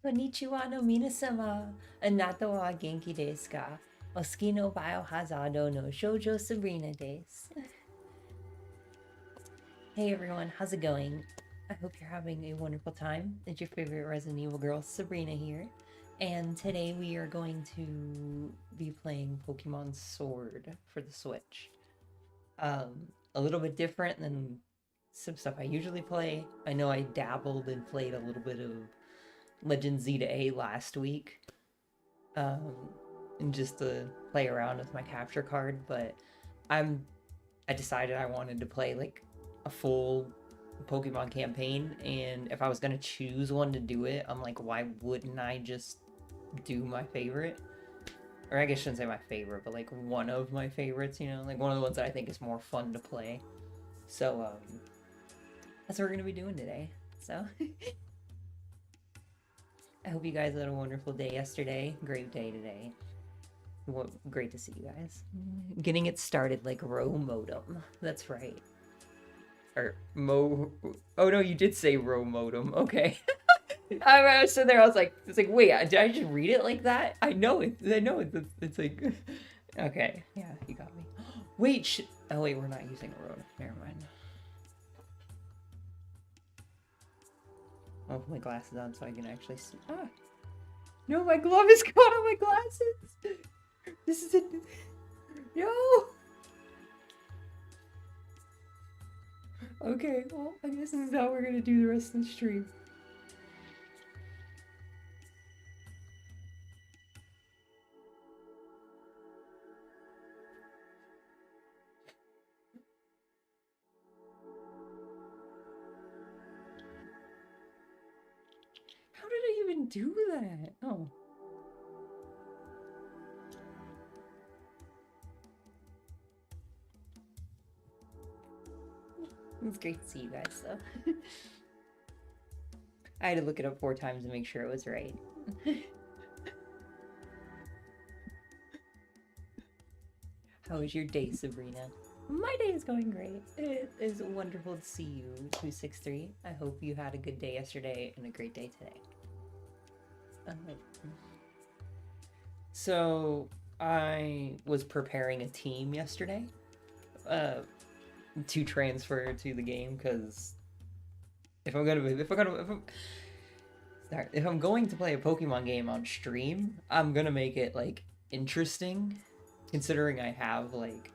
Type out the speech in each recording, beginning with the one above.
Konnichiwa no minasamá. Anata wa genki desu ka? Osuki no biohazard no shoujo Sabrina desu. Hey everyone, how's it going? I hope you're having a wonderful time. It's your favorite Resident Evil girl, Sabrina here. And today we are going to be playing Pokemon Sword for the Switch. A little bit different than some stuff I usually play. I know I dabbled and played a little bit of Legend Z to A last week, um, and just to play around with my capture card, but I decided I wanted to play like a full Pokemon campaign, and if I was gonna choose one to do it, I'm like, why wouldn't I just do my favorite? Or I guess I shouldn't say my favorite, but like one of my favorites, you know, like one of the ones that I think is more fun to play. So that's what we're gonna be doing today. So I hope you guys had a wonderful day yesterday. Great day today. Well, great to see you guys. Getting it started like row modem. That's right. Or Oh no, you did say row modem. Okay. I was sitting there. I was like, it's like, wait, did I just read it like that? I know it. I know it. It's like, okay, yeah, you got me. Wait, oh wait, we're not using a row. Never mind. I'll put my glasses on so I can actually see. Ah, no, my glove is caught on my glasses. This is it. No. Okay, well, I guess this is how we're gonna do the rest of the stream. How did I even do that? Oh. It's great to see you guys, though. I had to look it up 4 times to make sure it was right. How was your day, Sabrina? My day is going great. It is wonderful to see you, 263. I hope you had a good day yesterday and a great day today. So, I was preparing a team yesterday to transfer to the game because if I'm going to play a Pokemon game on stream, I'm gonna make it like interesting, considering I have like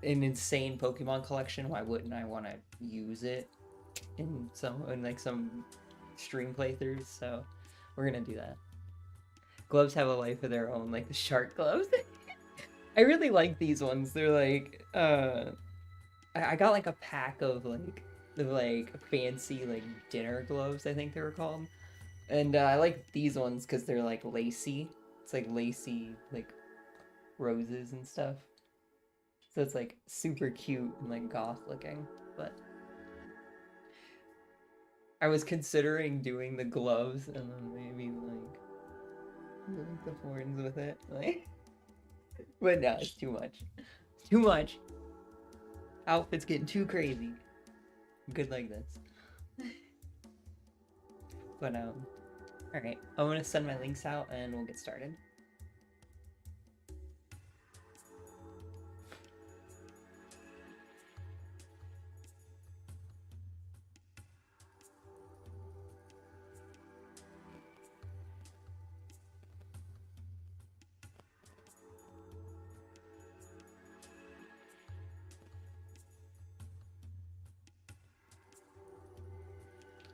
an insane Pokemon collection. Why wouldn't I want to use it in some stream playthroughs? So we're gonna do that. Gloves have a life of their own, like the shark gloves. I really like these ones. They're like I got like a pack of like fancy like dinner gloves, I think they were called. And I like these ones because they're like lacy. It's like lacy like roses and stuff. So it's like super cute and like goth looking. But I was considering doing the gloves and then maybe like the horns with it. Like but no, it's too much. It's too much. Outfit's getting too crazy. Good like this. But alright. I'm gonna send my links out and we'll get started.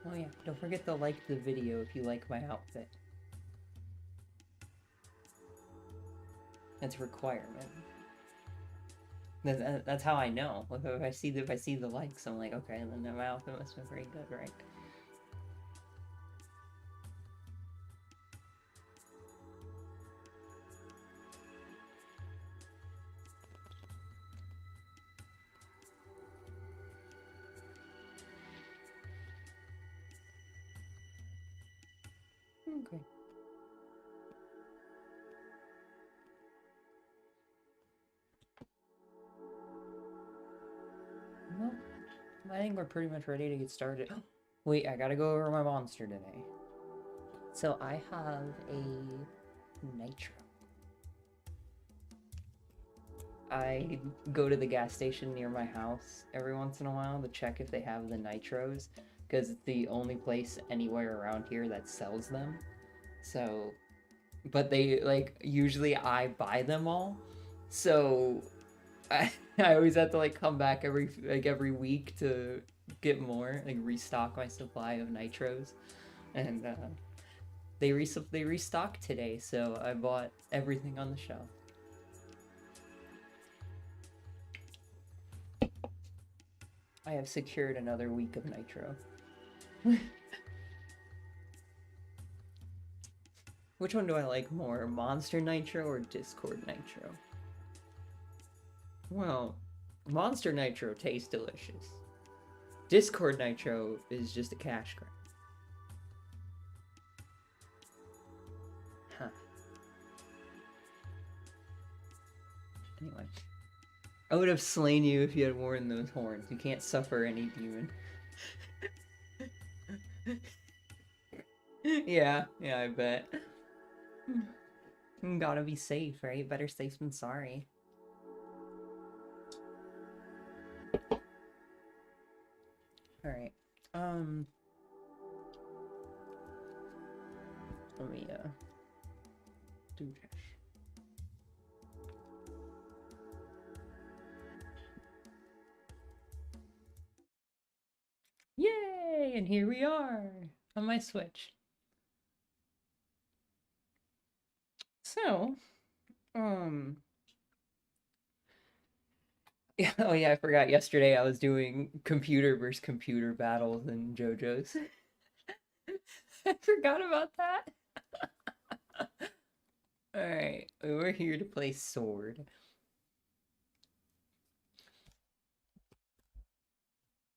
Oh yeah, don't forget to like the video if you like my outfit. That's a requirement. That's how I know. If I see the likes, I'm like, okay, then my outfit must be very good, right? Okay. Well, I think we're pretty much ready to get started. Wait, I gotta go over my monster today. So I have a nitro. I go to the gas station near my house every once in a while to check if they have the nitros, because it's the only place anywhere around here that sells them. So, but they, like, usually I buy them all. So I always have to, like, come back every week to get more, like, restock my supply of nitros. And they restocked today, so I bought everything on the shelf. I have secured another week of nitro. Which one do I like more, Monster Nitro or Discord Nitro? Well, Monster Nitro tastes delicious. Discord Nitro is just a cash grab. Huh. Anyway. I would have slain you if you had worn those horns. You can't suffer any demon. Yeah, I bet. Gotta be safe, right? Better safe than sorry. Alright. Let me, do this. Yay! And here we are on my Switch. So, yeah, oh yeah, I forgot. Yesterday I was doing computer versus computer battles in JoJo's. I forgot about that. Alright, we're here to play Sword.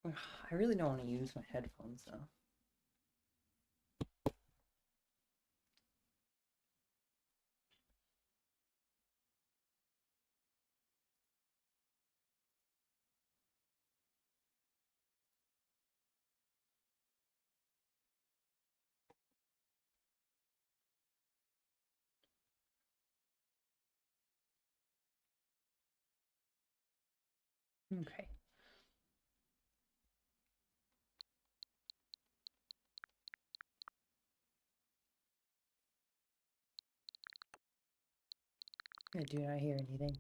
I really don't want to use my headphones though. Okay. I do not hear anything.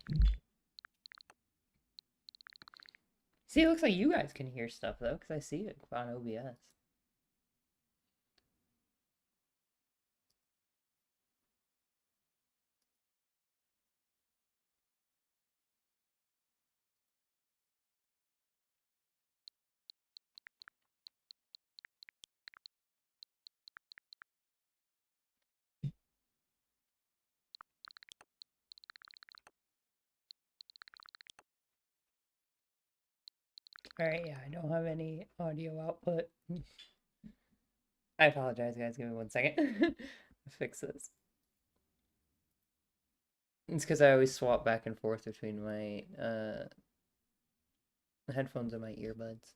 See, it looks like you guys can hear stuff though, because I see it on OBS. Alright, yeah, I don't have any audio output. I apologize, guys. Give me 1 second. Fix this. It's because I always swap back and forth between my headphones and my earbuds.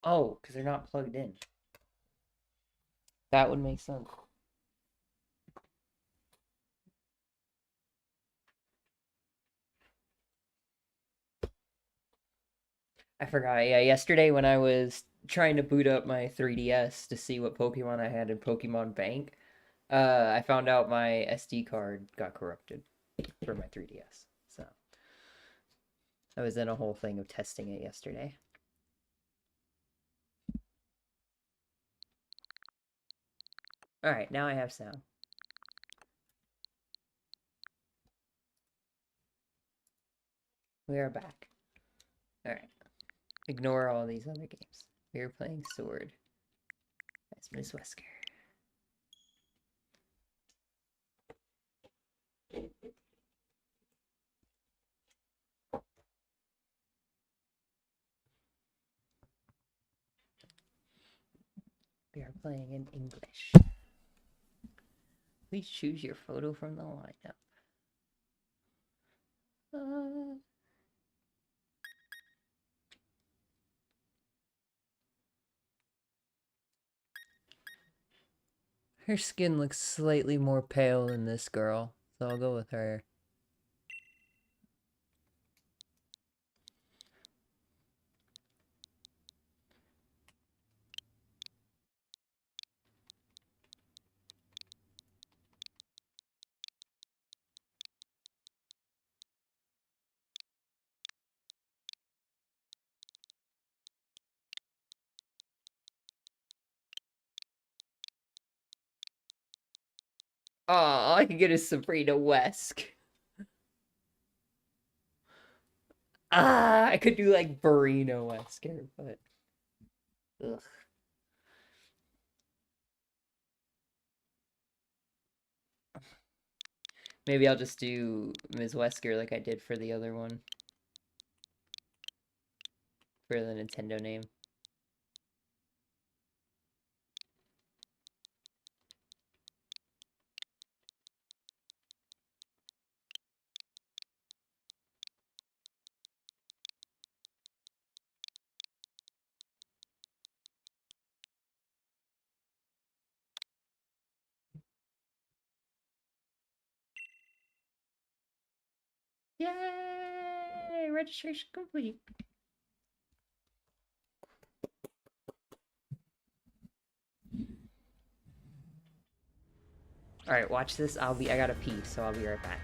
Oh, because they're not plugged in. That would make sense. I forgot. Yeah, yesterday when I was trying to boot up my 3DS to see what Pokemon I had in Pokemon Bank, I found out my SD card got corrupted for my 3DS. So I was in a whole thing of testing it yesterday. All right, now I have sound. We are back. All right. Ignore all these other games. We are playing Sword as Miss Wesker. We are playing in English. Please choose your photo from the lineup. Her skin looks slightly more pale than this girl, so I'll go with her. Oh, all I can get is Sabrina Wesk. I could do like Barino Wesker, but ugh. Maybe I'll just do Ms. Wesker like I did for the other one. For the Nintendo name. Yay! Registration complete. Alright, watch this. I gotta pee, so I'll be right back.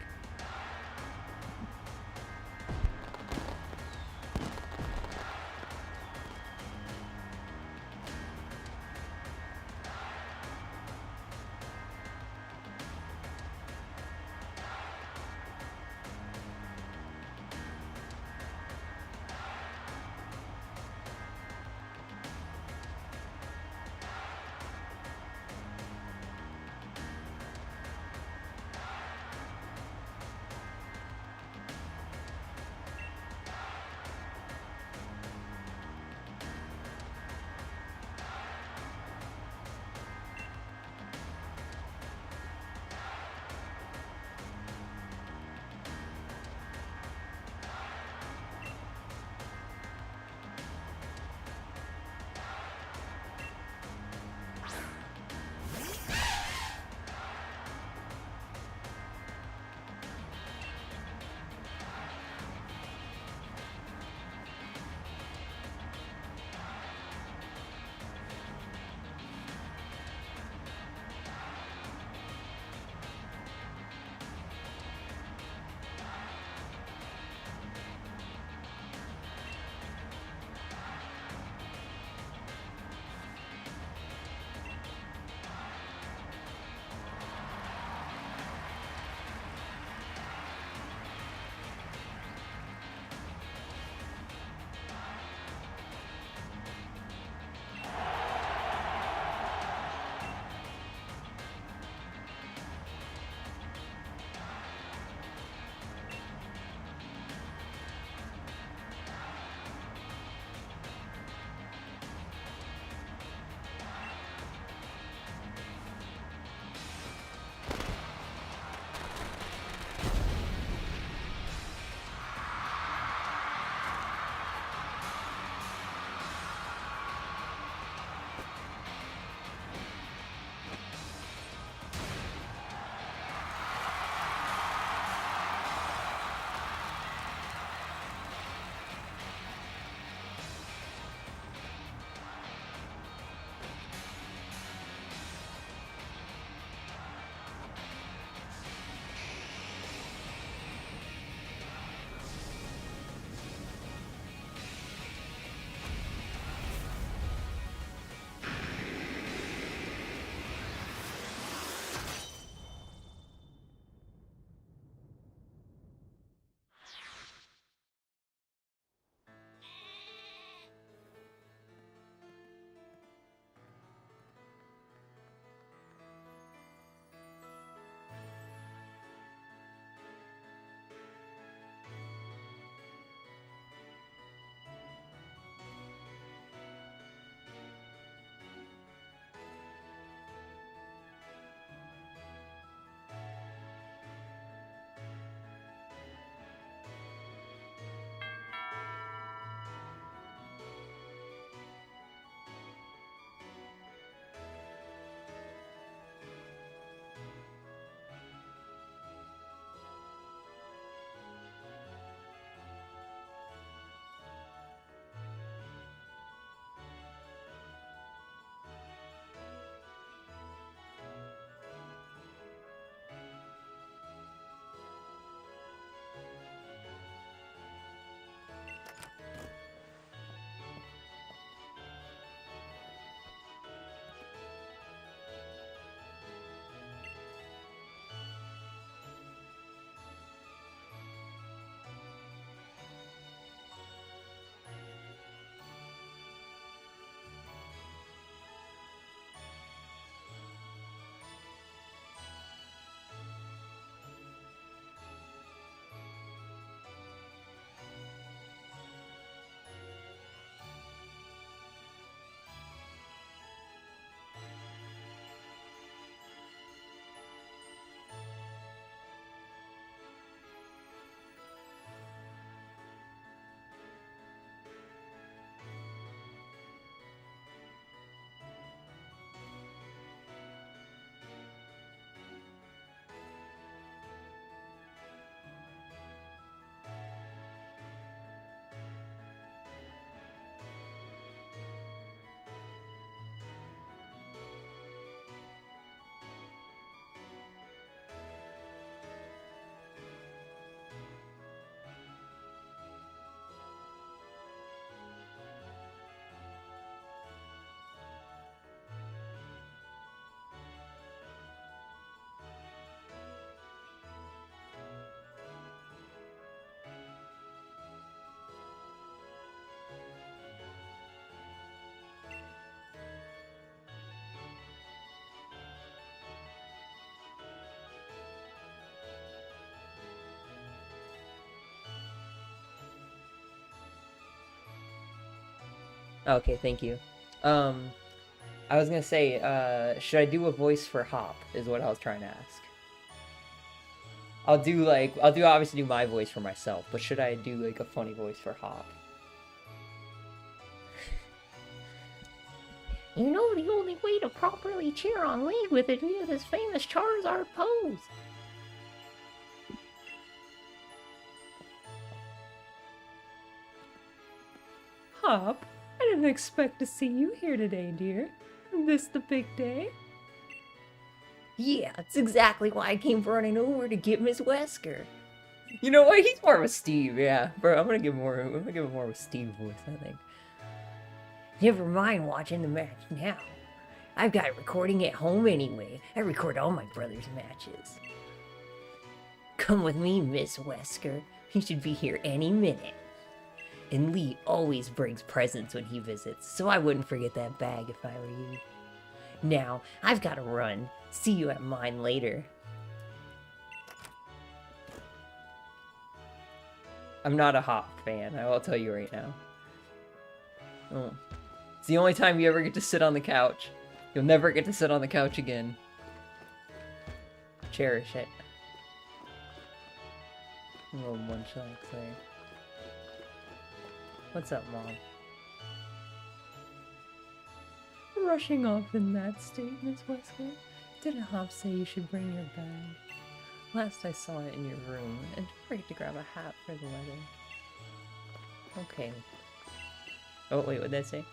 Okay, thank you. I was gonna say, should I do a voice for Hop, is what I was trying to ask. I'll obviously do my voice for myself, but should I do, like, a funny voice for Hop? You know the only way to properly cheer on League with it via this famous Charizard pose. Hop, I didn't expect to see you here today, dear. This the big day? Yeah, it's exactly why I came running over to get Miss Wesker. You know what? He's more of a Steve, yeah. Bro, I'm gonna give him more of a Steve voice, I think. Never mind watching the match now. I've got it recording at home anyway. I record all my brother's matches. Come with me, Miss Wesker. He should be here any minute. And Lee always brings presents when he visits, so I wouldn't forget that bag if I were you. Now, I've got to run. See you at mine later. I'm not a Hop fan, I will tell you right now. Oh. It's the only time you ever get to sit on the couch. You'll never get to sit on the couch again. Cherish it. A little munchlax there. What's up, Mom? Rushing off in that state, Miss Wesker? Didn't Hop say you should bring your bag? Last I saw it in your room, and don't forget to grab a hat for the weather. Okay. Oh, wait, what'd that say?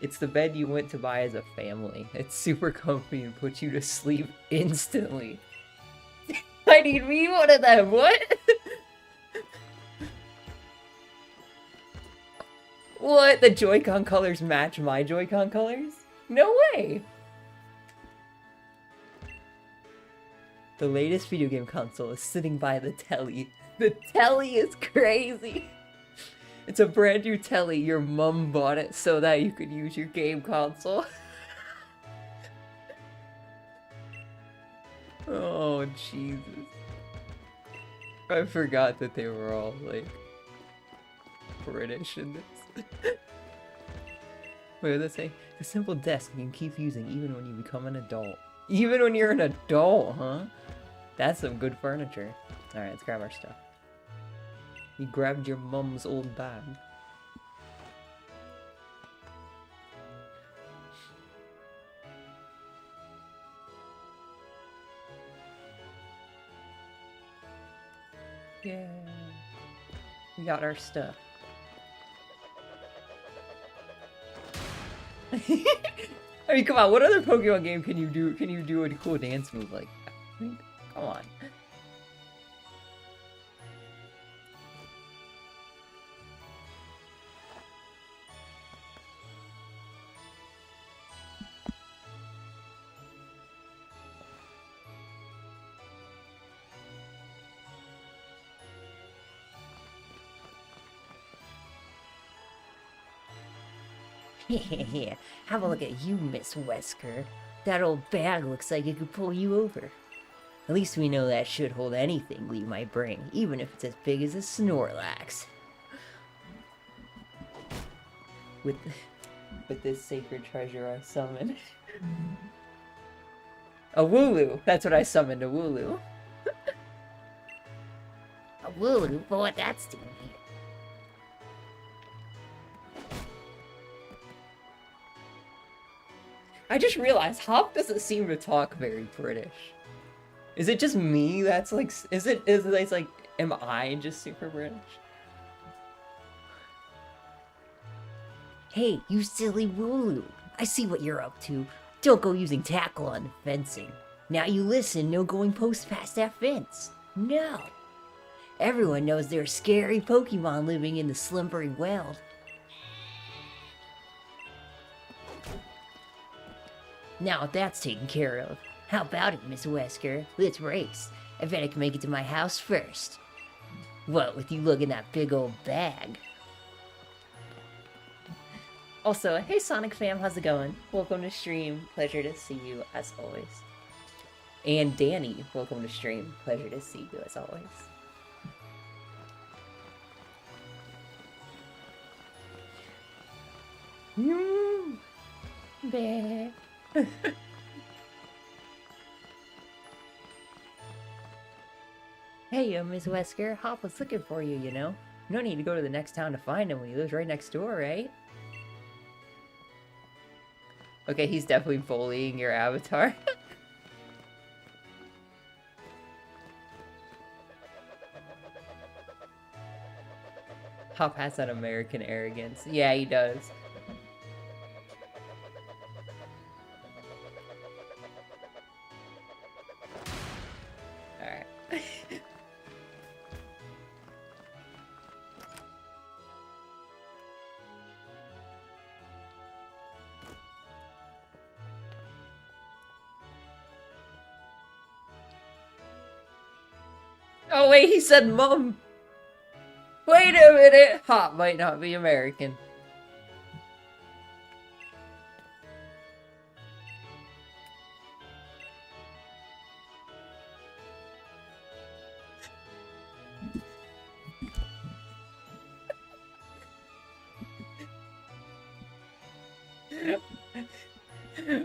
It's the bed you went to buy as a family. It's super comfy and puts you to sleep instantly. I need me one of them, what? What? The Joy-Con colors match my Joy-Con colors? No way! The latest video game console is sitting by the telly. The telly is crazy! It's a brand new telly. Your mom bought it so that you could use your game console. Oh, Jesus. I forgot that they were all, like, British in this. Wait, what did that say? It's a simple desk you can keep using even when you become an adult. Even when you're an adult, huh? That's some good furniture. Alright, let's grab our stuff. You grabbed your mom's old bag. Yeah. We got our stuff. I mean, come on, what other Pokemon game can you do a cool dance move like that? I mean, come on. Yeah, have a look at you, Miss Wesker. That old bag looks like it could pull you over. At least we know that should hold anything Lee might bring, even if it's as big as a Snorlax. With this sacred treasure I summon. A Wooloo! That's what I summoned, a Wooloo. A Wooloo? But what that's doing here? I just realized Hop doesn't seem to talk very British. Is it just me that's like, is it like, am I just super British? Hey, you silly Wooloo. I see what you're up to. Don't go using tackle on the fencing. Now you listen, no going post past that fence. No. Everyone knows there are scary Pokemon living in the slumbery world. Now that's taken care of. How about it, Miss Wesker? Let's race. I bet I can make it to my house first. What with you lugging that big old bag? Also, hey Sonic fam, how's it going? Welcome to stream. Pleasure to see you as always. And Danny, welcome to stream. Pleasure to see you as always. Mm. Bleh. Hey, Miss Wesker, Hop was looking for you, you know? You don't need to go to the next town to find him when he lives right next door, right? Okay, he's definitely bullying your avatar. Hop has that American arrogance. Yeah, he does. Alright. Oh wait, he said mum! Wait a minute! Hop might not be American.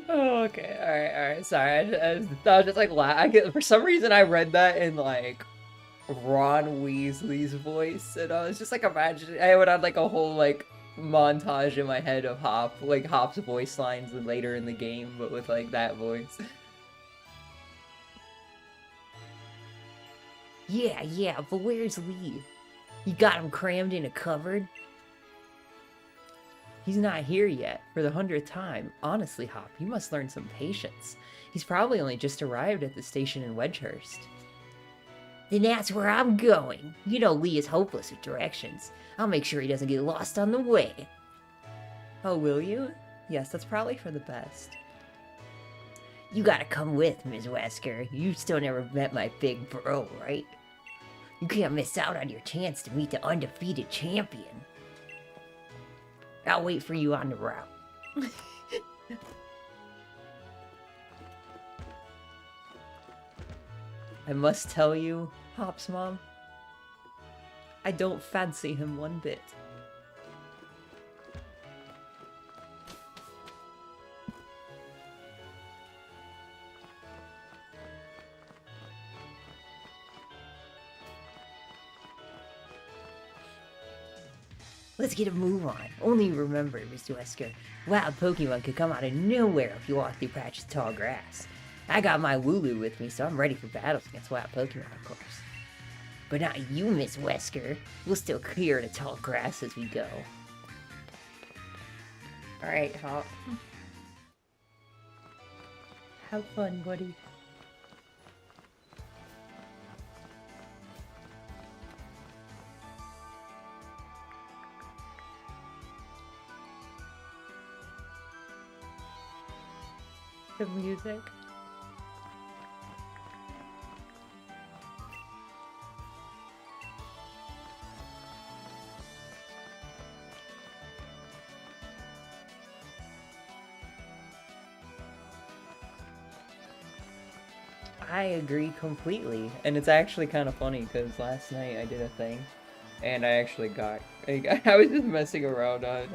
Oh, okay, alright, sorry. I was just like, for some reason I read that in like Ron Weasley's voice, and I was just like imagining, I would have like a whole like montage in my head of Hop's voice lines later in the game, but with like that voice. Yeah, but where's Lee? You got him crammed in a cupboard? He's not here yet, for the 100th time. Honestly, Hop, you must learn some patience. He's probably only just arrived at the station in Wedgehurst. Then that's where I'm going. You know Lee is hopeless with directions. I'll make sure he doesn't get lost on the way. Oh, will you? Yes, that's probably for the best. You gotta come with, Ms. Wesker. You still never met my big bro, right? You can't miss out on your chance to meet the undefeated champion. I'll wait for you on the route. I must tell you, Hop's mom, I don't fancy him one bit. Let's get a move on. Only remember, Mr. Wesker, wild Pokemon could come out of nowhere if you walk through patches of tall grass. I got my Wooloo with me, so I'm ready for battles against wild Pokemon, of course. But not you, Miss Wesker. We'll still clear the tall grass as we go. Alright, Hop. Have fun, buddy. The music. I agree completely, and it's actually kind of funny because last night I did a thing, and I actually got. I was just messing around on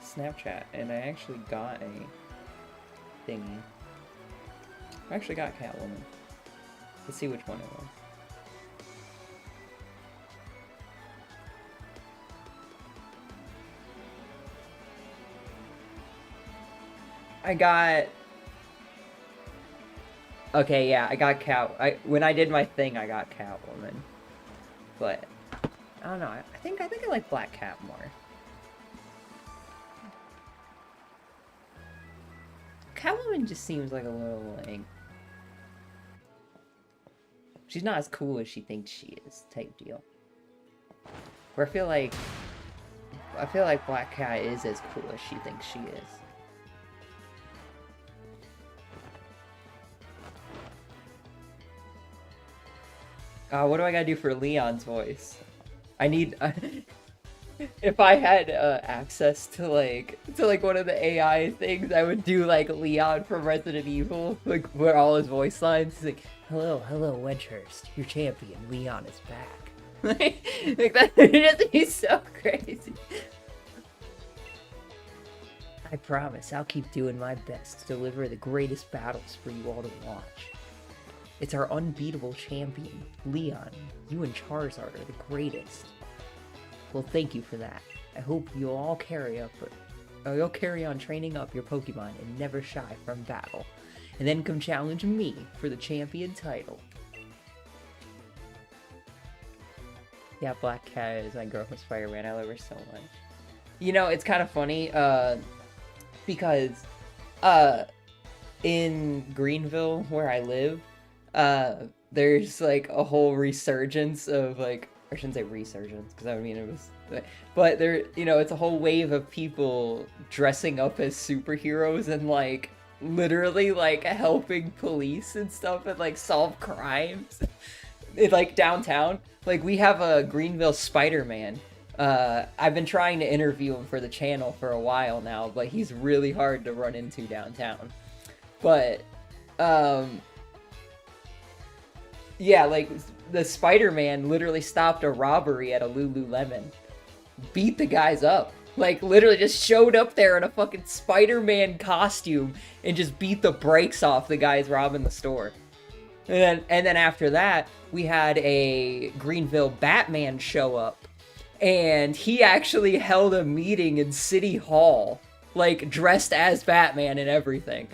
Snapchat, and I actually got a thingy. I actually got Catwoman. Let's see which one it was. I got. Okay, yeah, I got when I did my thing, I got Catwoman. But I don't know. I think I like Black Cat more. Catwoman just seems like a little like she's not as cool as she thinks she is, type deal. Where I feel like Black Cat is as cool as she thinks she is. What do I gotta do for Leon's voice? I need if I had access to like one of the AI things, I would do like Leon from Resident Evil, like where all his voice lines. He's like, "Hello, Wedgehurst, your champion, Leon is back." Like that, it'd be so crazy. I promise I'll keep doing my best to deliver the greatest battles for you all to watch. It's our unbeatable champion, Leon. You and Charizard are the greatest. Well, thank you for that. I hope you'll all carry on training up your Pokemon and never shy from battle. And then come challenge me for the champion title. Yeah, Black Cat is my girl from Spider-Man. I love her so much. You know, it's kind of funny, because, in Greenville, where I live, there's, like, a whole resurgence of, like, I shouldn't say resurgence, because I mean it was, but there, you know, it's a whole wave of people dressing up as superheroes and, like, literally, like, helping police and stuff and, like, solve crimes. Like, downtown. Like, we have a Greenville Spider-Man. I've been trying to interview him for the channel for a while now, but he's really hard to run into downtown. But, yeah, like, the Spider-Man literally stopped a robbery at a Lululemon. Beat the guys up. Like, literally just showed up there in a fucking Spider-Man costume and just beat the brakes off the guys robbing the store. And then after that, we had a Greenville Batman show up. And he actually held a meeting in City Hall, like, dressed as Batman and everything.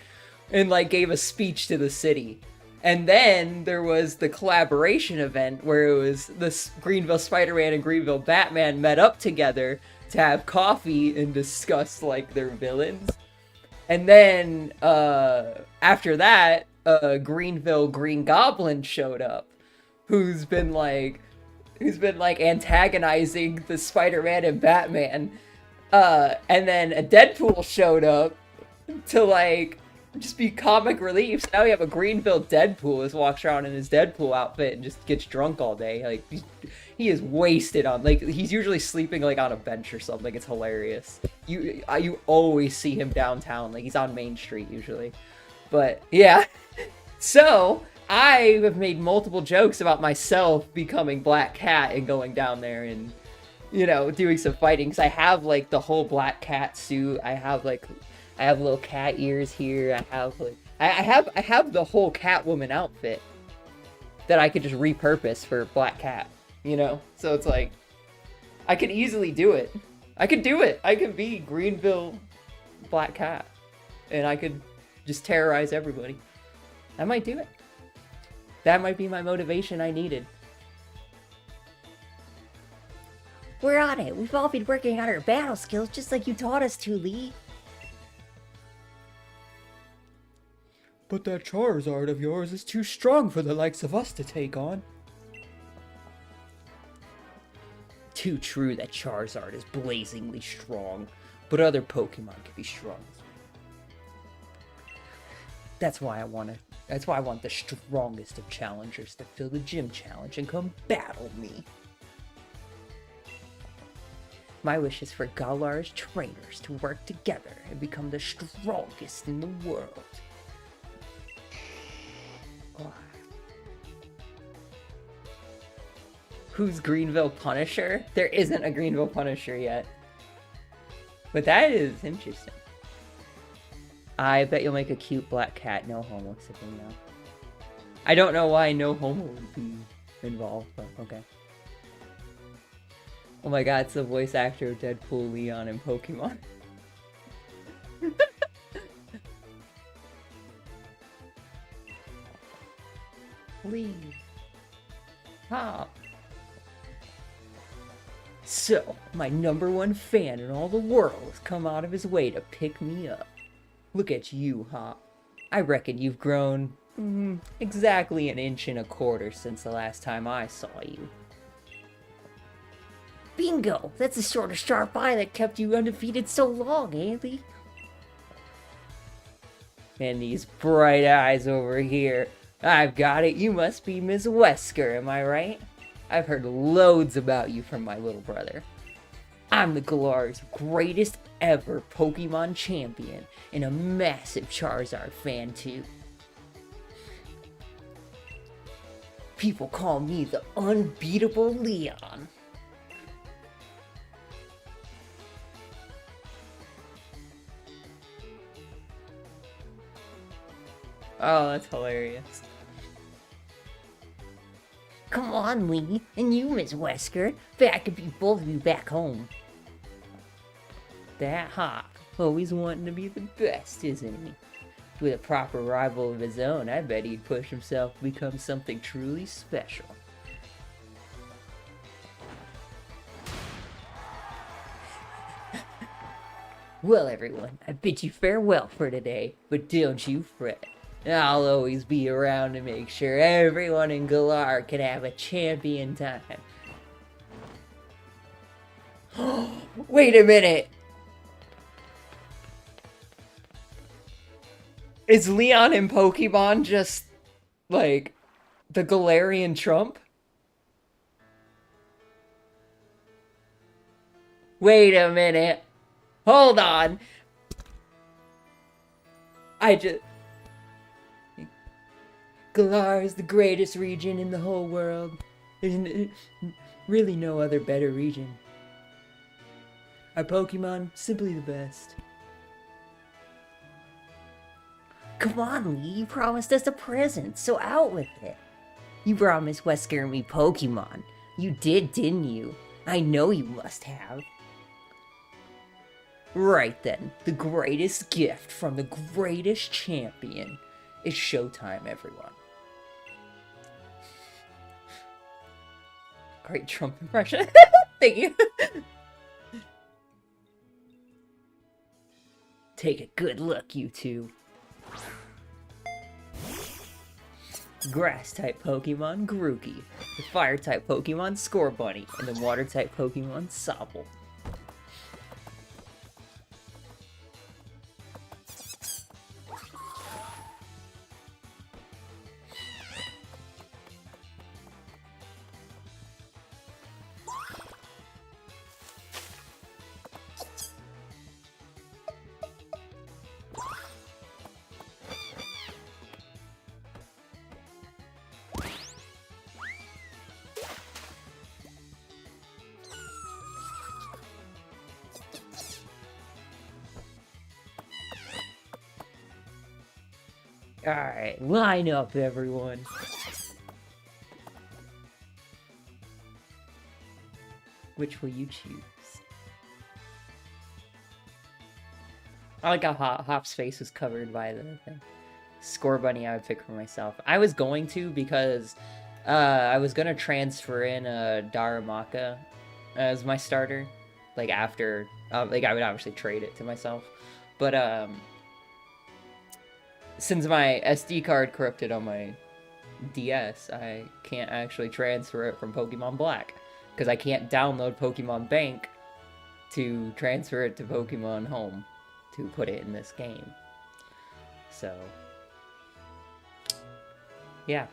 And, like, gave a speech to the city. And then there was the collaboration event where it was the Greenville Spider-Man and Greenville Batman met up together to have coffee and discuss, like, their villains. And then, after that, Greenville Green Goblin showed up, who's been antagonizing the Spider-Man and Batman. And then a Deadpool showed up to, like, just be comic relief. So now we have a Greenville Deadpool who just walks around in his Deadpool outfit and just gets drunk all day. Like, he is wasted on, like, he's usually sleeping, like, on a bench or something. It's hilarious. You always see him downtown. Like, he's on Main Street usually. But, yeah. So, I have made multiple jokes about myself becoming Black Cat and going down there and, you know, doing some fighting. Because I have, like, the whole Black Cat suit. I have little cat ears here. I have, like, I have the whole Catwoman outfit that I could just repurpose for Black Cat, you know? So it's like, I could easily do it. I could do it. I could be Greenville Black Cat. And I could just terrorize everybody. I might do it. That might be my motivation I needed. We're on it. We've all been working on our battle skills just like you taught us to, Lee. But that Charizard of yours is too strong for the likes of us to take on. Too true that Charizard is blazingly strong, but other Pokemon can be strong. That's why I want the strongest of challengers to fill the gym challenge and come battle me. My wish is for Galar's trainers to work together and become the strongest in the world. Oh. Who's Greenville Punisher? There isn't a Greenville Punisher yet. But that is interesting. I bet you'll make a cute Black Cat. No homo, Sabrina. I don't know why no homo would be involved, but okay. Oh my god, it's the voice actor of Deadpool, Leon, in Pokemon. Please. Hop. So, my #1 fan in all the world has come out of his way to pick me up. Look at you, Hop. I reckon you've grown, exactly 1.25 inches since the last time I saw you. Bingo! That's the sort of sharp eye that kept you undefeated so long, eh, Lee? And these bright eyes over here. I've got it. You must be Miss Wesker, am I right? I've heard loads about you from my little brother. I'm the Galarian's greatest ever Pokemon champion, and a massive Charizard fan too. People call me the unbeatable Leon. Oh, that's hilarious. Come on, Lee, and you, Miss Wesker. Bet I could be both of you back home. That Hawk, always wanting to be the best, isn't he? With a proper rival of his own, I bet he'd push himself to become something truly special. Well, everyone, I bid you farewell for today, but don't you fret. I'll always be around to make sure everyone in Galar can have a champion time. Wait a minute! Is Leon in Pokemon just, like, the Galarian Trump? Wait a minute. Hold on. Galar is the greatest region in the whole world. There's really no other better region. Our Pokemon, simply the best. Come on, Lee, you promised us a present, so out with it. You brought Miss Wesker and me Pokemon. You did, didn't you? I know you must have. Right then, the greatest gift from the greatest champion. It's showtime, everyone. Great Trump impression. Thank you. Take a good look, you two. Grass-type Pokemon, Grookey. The Fire-type Pokemon, Scorbunny. And the Water-type Pokemon, Sobble. Alright, line up, everyone. Which will you choose? I like how Hop's face was covered by the thing. Scorbunny I would pick for myself. I was going to because I was going to transfer in Darumaka as my starter. Like after, like I would obviously trade it to myself. But since my SD card corrupted on my DS, I can't actually transfer it from Pokemon Black. Because I can't download Pokemon Bank to transfer it to Pokemon Home to put it in this game. So, yeah.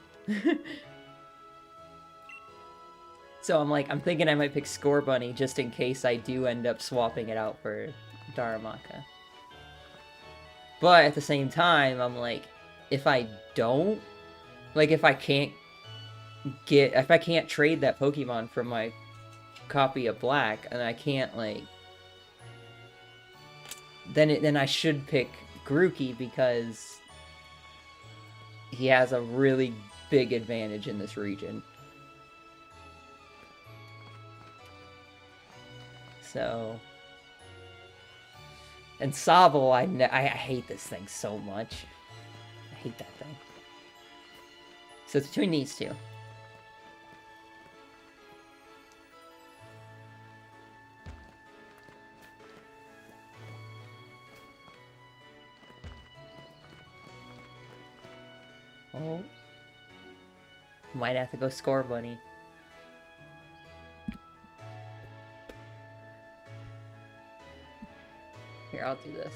So I'm thinking I might pick Scorbunny just in case I do end up swapping it out for Darumaka. But at the same time, I'm like, if I don't, like if I can't trade that Pokemon from my copy of Black, and I can't like, then I should pick Grookey because he has a really big advantage in this region. So, and Sobble, I hate this thing so much. I hate that thing. So it's between these two. Oh. Might have to go Scorbunny. Here, I'll do this.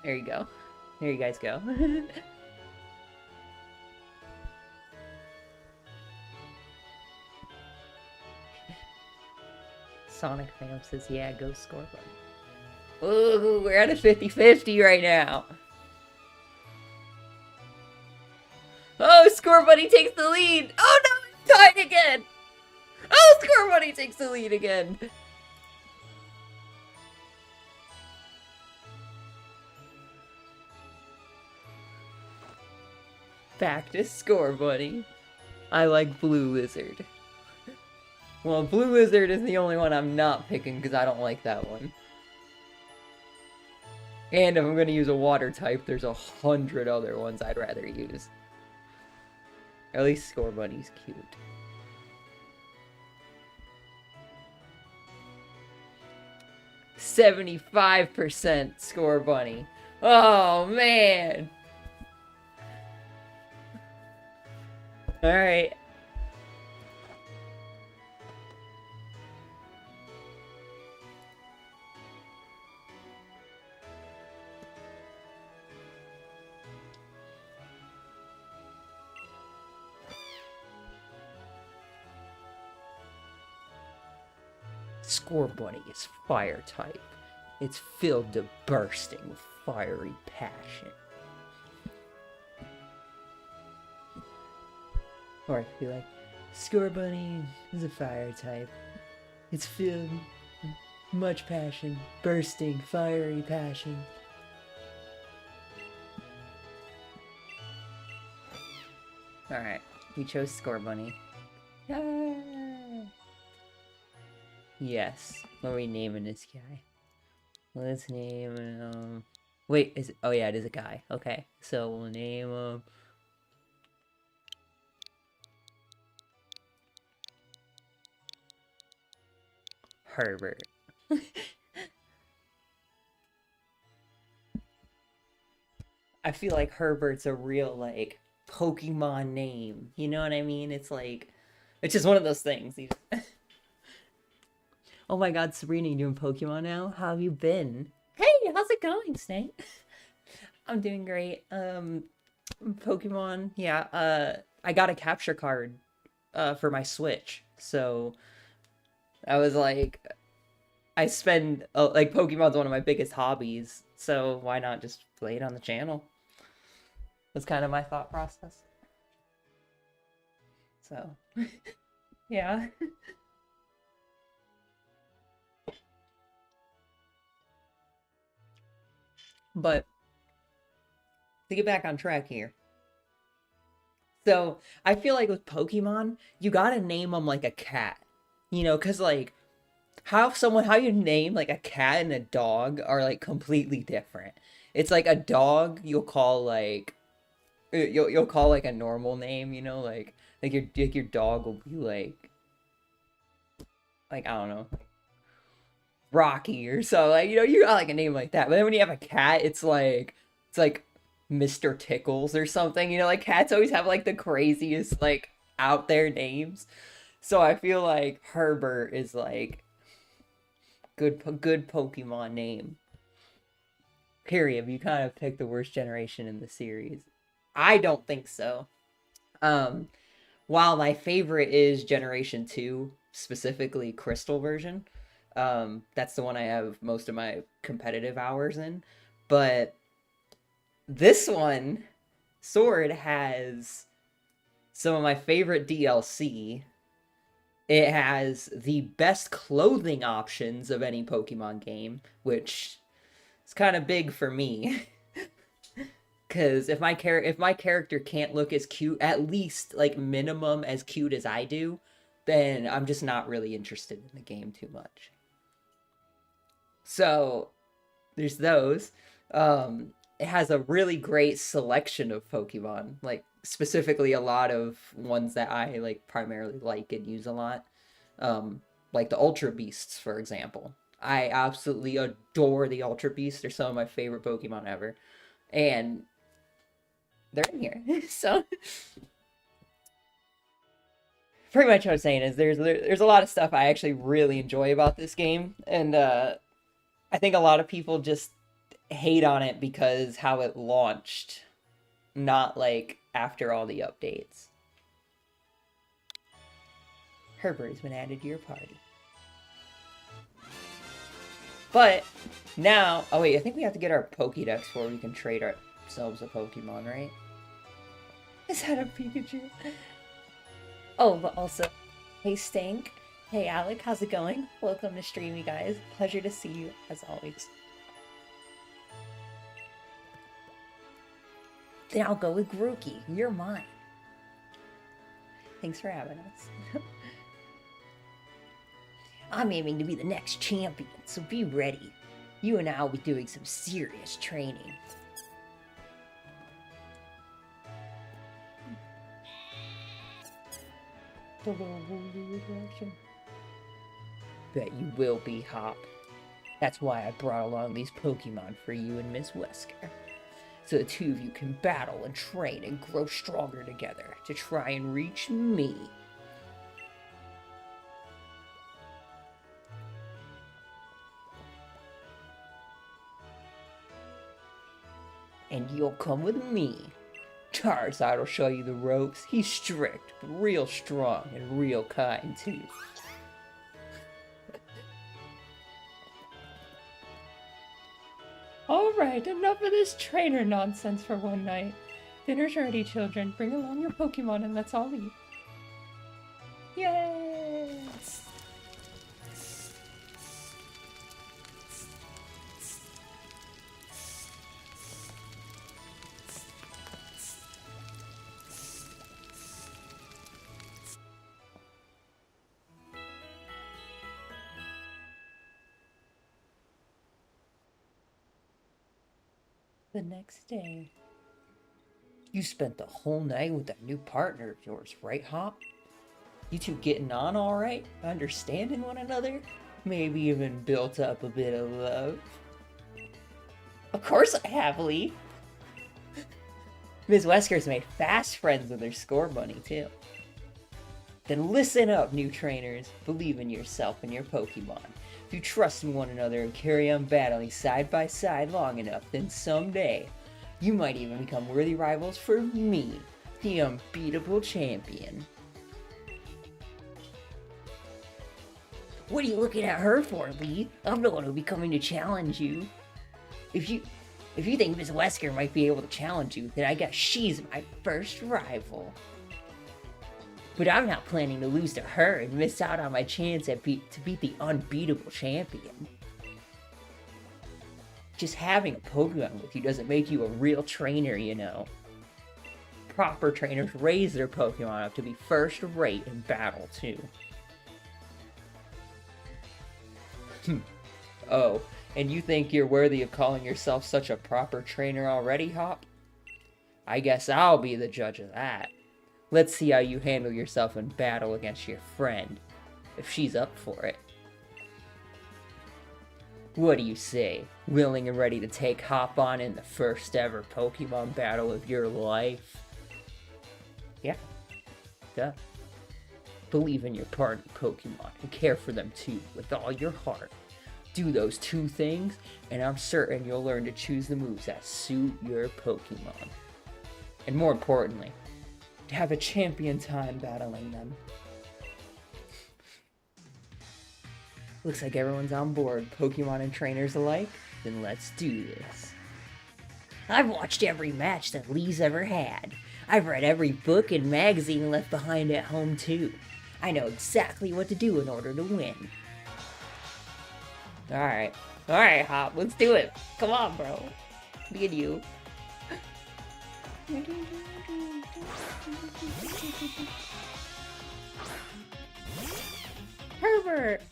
There you go. There you guys go. Sonic Fam says, yeah, go Score Bunny. Ooh, we're at a 50-50 right now. Oh, Score Bunny takes the lead. Oh no, it's tied again. Oh, Score Bunny takes the lead again. Back to Score Bunny. I like Blue Lizard. Well, Blue Lizard is the only one I'm not picking because I don't like that one. And if I'm going to use a water type, there's 100 other ones I'd rather use. At least Score Bunny's cute. "75% Score Bunny." Oh, man! Alright. Score Bunny is fire type. It's filled to bursting with fiery passion. Or I feel like Score Bunny is a fire type. It's filled with much passion, bursting, fiery passion. Alright, we chose Score Bunny. Yay! Yes. What are we naming this guy? Let's name him... Wait, is it... Oh yeah, it is a guy. Okay, so we'll name him... Herbert. I feel like Herbert's a real, like, Pokemon name. You know what I mean? It's like... It's just one of those things. Oh my god, Sabrina, you doing Pokemon now? How have you been? Hey, how's it going, Snake? I'm doing great. Pokemon, yeah, I got a capture card for my Switch. So I was like, I spend like Pokemon's one of my biggest hobbies, so why not just play it on the channel? That's kind of my thought process. So, yeah. But to get back on track here. So, I feel like with Pokemon, you gotta name them like a cat. You know, because like, how you name like a cat and a dog are like completely different. It's like a dog you'll call like, you'll call like a normal name, you know, like your dog will be like I don't know, Rocky or so, like, you know, you got like a name like that. But then when you have a cat, it's like Mr. Tickles or something, you know, like cats always have like the craziest like out there names. So I feel like Herbert is like good Pokemon name. Period. You kind of picked the worst generation in the series. I don't think so. While my favorite is Generation 2, specifically Crystal version. That's the one I have most of my competitive hours in. But this one, Sword, has some of my favorite DLC. It has the best clothing options of any Pokemon game, which is kind of big for me. Because if my character can't look as cute, at least like minimum as cute as I do, then I'm just not really interested in the game too much. So there's those. It has a really great selection of Pokemon, like specifically a lot of ones that I like primarily like and use a lot. Like the Ultra Beasts, for example. I absolutely adore the Ultra Beasts. They're some of my favorite Pokemon ever. And they're in here. So pretty much what I'm saying is there's a lot of stuff I actually really enjoy about this game. And I think a lot of people just hate on it because how it launched, not like after all the updates. Herbert has been added to your party. But now, oh wait, I think we have to get our Pokédex before we can trade ourselves a Pokemon, right? Is that a Pikachu? Oh, but also, hey Stank, hey Alec, how's it going? Welcome to stream, you guys. Pleasure to see you, as always. Then I'll go with Grookey. You're mine. Thanks for having us. I'm aiming to be the next champion, so be ready. You and I will be doing some serious training. Bet you will be, Hop. That's why I brought along these Pokemon for you and Miss Wesker. So the two of you can battle and train and grow stronger together to try and reach me. And you'll come with me. Charizard will show you the ropes. He's strict, but real strong and real kind, too. Alright, enough of this trainer nonsense for one night. Dinner's ready, children. Bring along your Pokemon and let's all eat. Yay! The next day. You spent the whole night with that new partner of yours, right, Hop? You two getting on alright? Understanding one another? Maybe even built up a bit of love? Of course I have, Lee! Ms. Wesker's made fast friends with her score bunny, too. Then listen up, new trainers. Believe in yourself and your Pokemon. If you trust in one another and carry on battling side by side long enough, then someday, you might even become worthy rivals for me, the unbeatable champion. What are you looking at her for, Lee? I'm the one who'll be coming to challenge you. If you think Miss Wesker might be able to challenge you, then I guess she's my first rival. But I'm not planning to lose to her and miss out on my chance to beat the unbeatable champion. Just having a Pokemon with you doesn't make you a real trainer, you know. Proper trainers raise their Pokemon up to be first rate in battle, too. Oh, and you think you're worthy of calling yourself such a proper trainer already, Hop? I guess I'll be the judge of that. Let's see how you handle yourself in battle against your friend, if she's up for it. What do you say? Willing and ready to take Hop on in the first ever Pokemon battle of your life? Yeah. Duh. Believe in your partner Pokemon and care for them too, with all your heart. Do those two things, and I'm certain you'll learn to choose the moves that suit your Pokemon. And more importantly, to have a champion time battling them. Looks like everyone's on board, Pokemon and trainers alike. Then let's do this. I've watched every match that Lee's ever had. I've read every book and magazine left behind at home too. I know exactly what to do in order to win. Alright, Hop, let's do it. Come on, bro. Me and you. Herbert!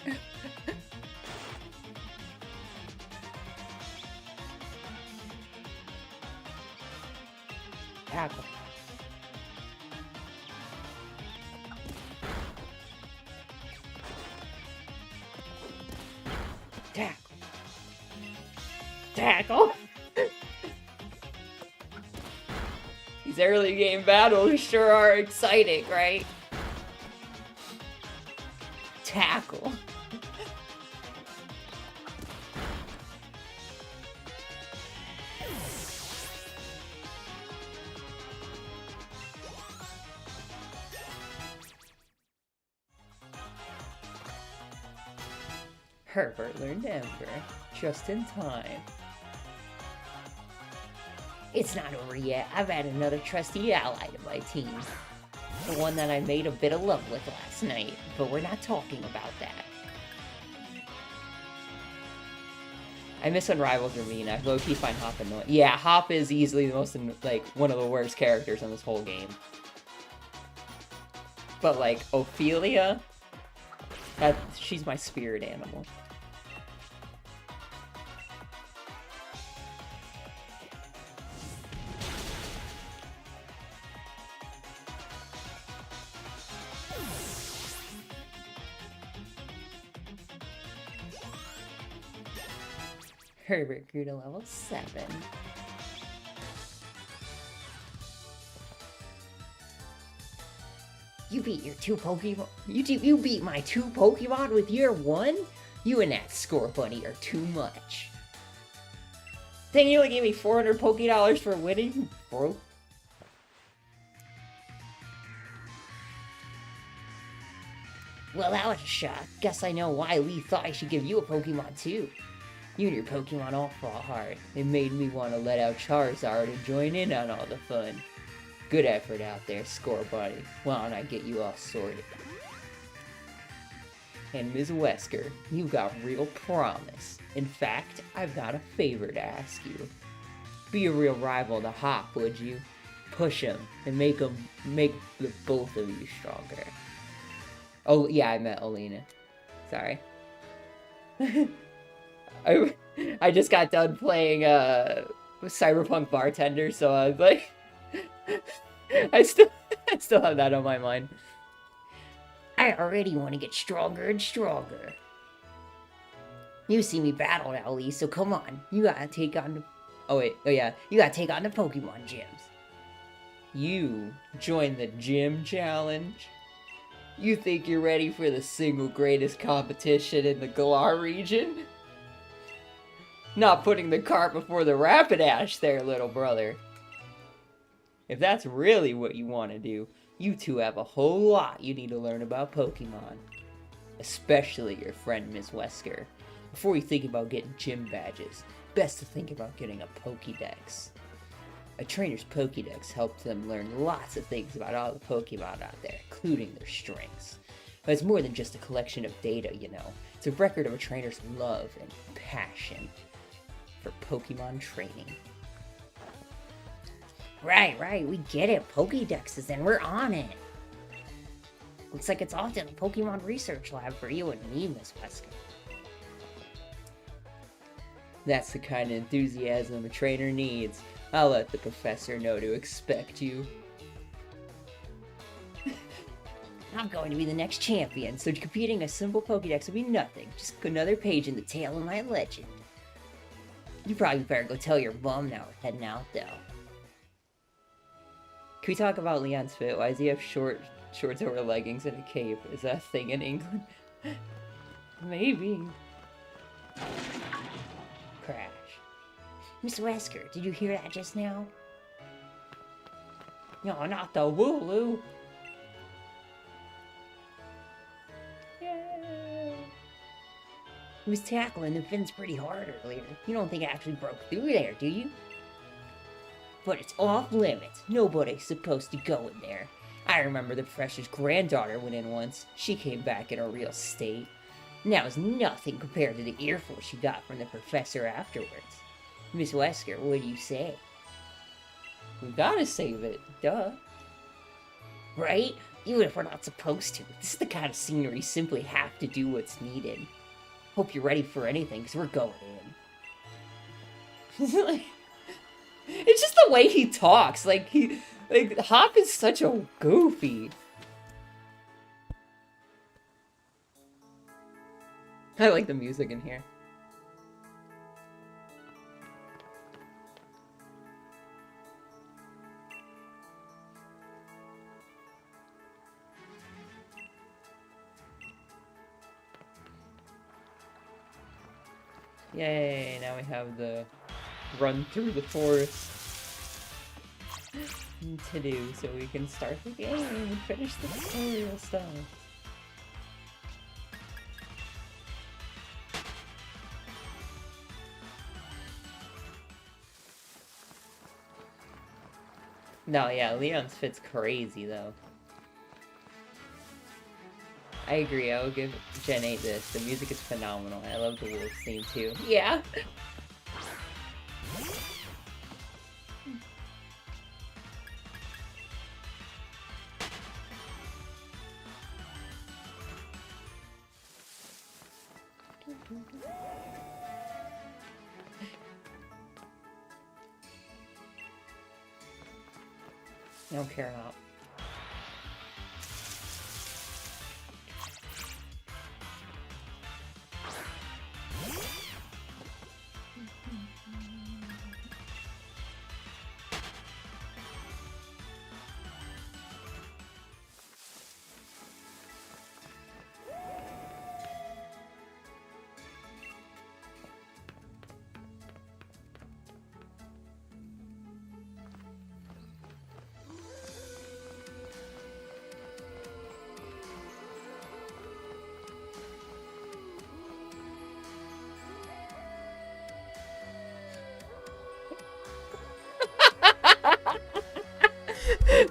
Tackle. Tackle. Tackle! These early game battles sure are exciting, right? Tackle. Herbert learned Ember, just in time. It's not over yet. I've added another trusty ally to my team. The one that I made a bit of love with last night, but we're not talking about that. I miss when rivals are mean. I low-key find Hop annoying. Yeah, Hop is easily the most, like, one of the worst characters in this whole game. But, like, Ophelia, she's my spirit animal. Herbert grew to level 7. You beat your 2 Pokemon? You beat my 2 Pokemon with your 1? You and that Score Bunny are too much. Dang, you only gave me $400 Poké for winning, bro. Well, that was a shock. Guess I know why Lee thought I should give you a Pokemon too. You and your Pokemon all fought hard. It made me want to let out Charizard and join in on all the fun. Good effort out there, Score Buddy. Why don't I get you all sorted? And Ms. Wesker, you've got real promise. In fact, I've got a favor to ask you. Be a real rival to Hop, would you? Push him and make the both of you stronger. Oh, yeah, I met Alina. Sorry. I just got done playing Cyberpunk Bartender, so I was like, I still have that on my mind. I already want to get stronger and stronger. You see me battle now, Lee, so come on. You gotta take on the... You gotta take on the Pokemon gyms. You join the gym challenge? You think you're ready for the single greatest competition in the Galar region? Not putting the cart before the Rapidash there, little brother. If that's really what you want to do, you two have a whole lot you need to learn about Pokemon. Especially your friend Ms. Wesker. Before you think about getting gym badges, best to think about getting a Pokédex. A trainer's Pokédex helps them learn lots of things about all the Pokemon out there, including their strengths. But it's more than just a collection of data, you know. It's a record of a trainer's love and passion for Pokemon training. Right, we get it. Pokédexes, and we're on it. Looks like it's off to the Pokemon Research Lab for you and me, Miss Wesker. That's the kind of enthusiasm a trainer needs. I'll let the professor know to expect you. I'm going to be the next champion, so competing a simple Pokédex will be nothing. Just another page in the tale of my legend. You probably better go tell your mom now we're heading out, though. Can we talk about Leon's fit? Why does he have shorts over leggings and a cape? Is that a thing in England? Maybe. Crash. Miss Wesker, did you hear that just now? No, not the Wooloo. He was tackling the fins pretty hard earlier. You don't think it actually broke through there, do you? But it's off limits. Nobody's supposed to go in there. I remember the professor's granddaughter went in once. She came back in a real state. And that was nothing compared to the earful she got from the professor afterwards. Miss Wesker, what do you say? We gotta save it, duh. Right? Even if we're not supposed to. This is the kind of scenery simply have to do what's needed. Hope you're ready for anything, because we're going in. It's just the way he talks. Like Hop is such a goofy. I like the music in here. Yay, now we have the run through the forest to do, so we can start the game and finish the tutorial stuff. No, yeah, Leon's fit's crazy though. I agree, I will give Gen 8 this. The music is phenomenal. I love the wolf theme too. Yeah. I don't care about.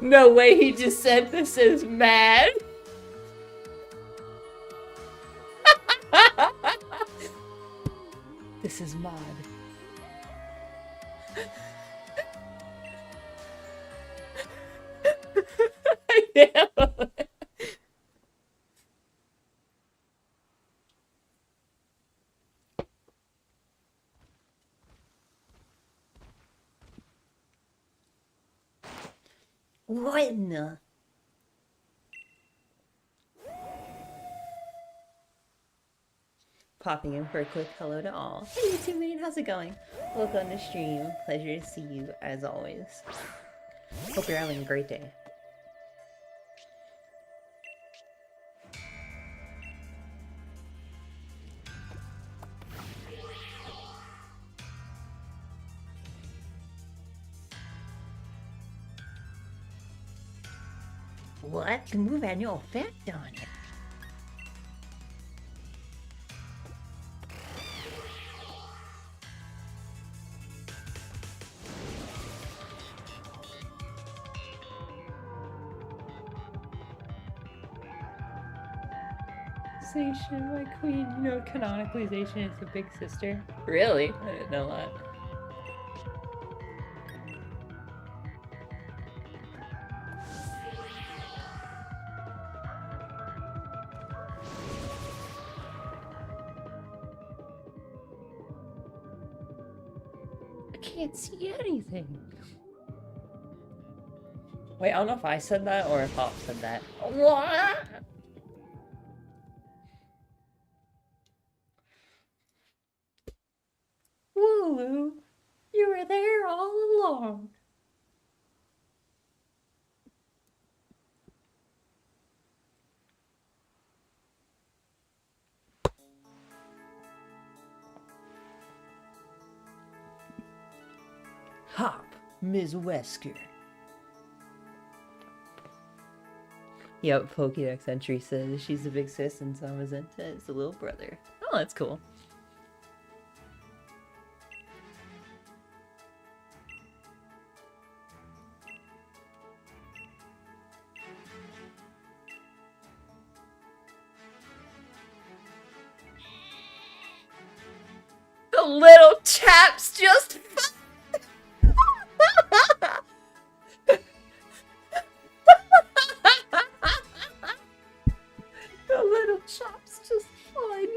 No way, he just said this is mad. This is mod. I know. What in the... Popping in for a quick hello to all. Hey YouTube main, how's it going? Welcome to stream. Pleasure to see you as always. Hope you're having a great day. What? The move had no effect on it. Zacian, my queen. You know, canonically, Zacian is the big sister. Really? I didn't know that. I can't see anything. Wait, I don't know if I said that or if Hop said that. What? Wooloo, you were there all along. Hop, Ms. Wesker. Yep, Pokédex entry says she's the big sis and Zamazenta is the little brother. Oh, that's cool. The little chap's just the little chap's just fine.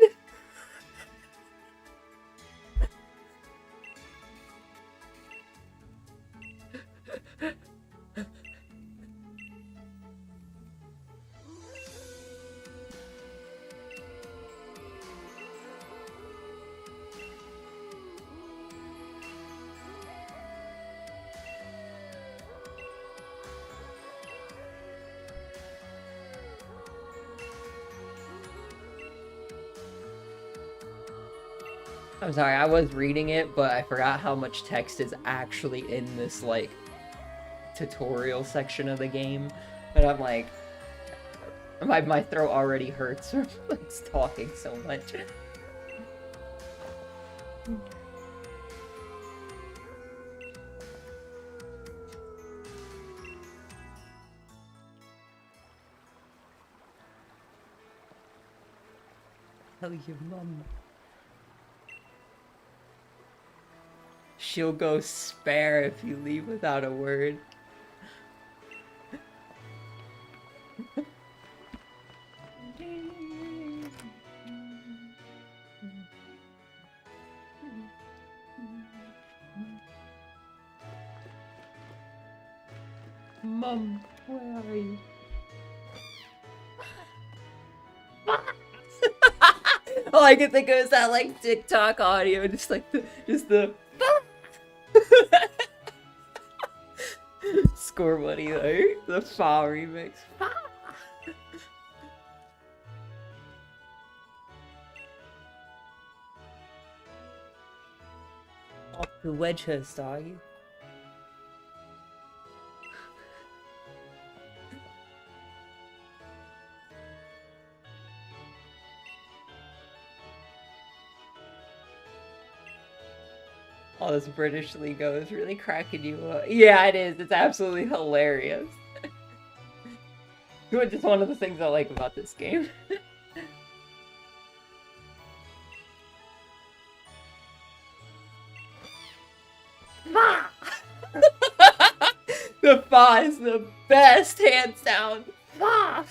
I'm sorry, I was reading it, but I forgot how much text is actually in this, like, tutorial section of the game. And I'm like, my throat already hurts from like, talking so much. Tell your mom. She'll go spare if you leave without a word. Mom, where are you? All I can think of is that like TikTok audio, just like the Score Buddy, like the Fa remix. Off the Wedgehurst, are you? Oh, this British lingo is really cracking you up. Yeah, it is. It's absolutely hilarious. Which is one of the things I like about this game. Fa! The Fa is the best hand sound. Fa!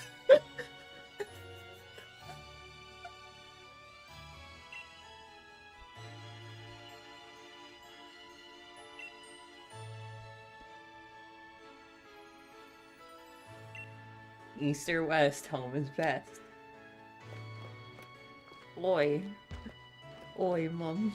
East or west, home is best. Oi. Oi, mum.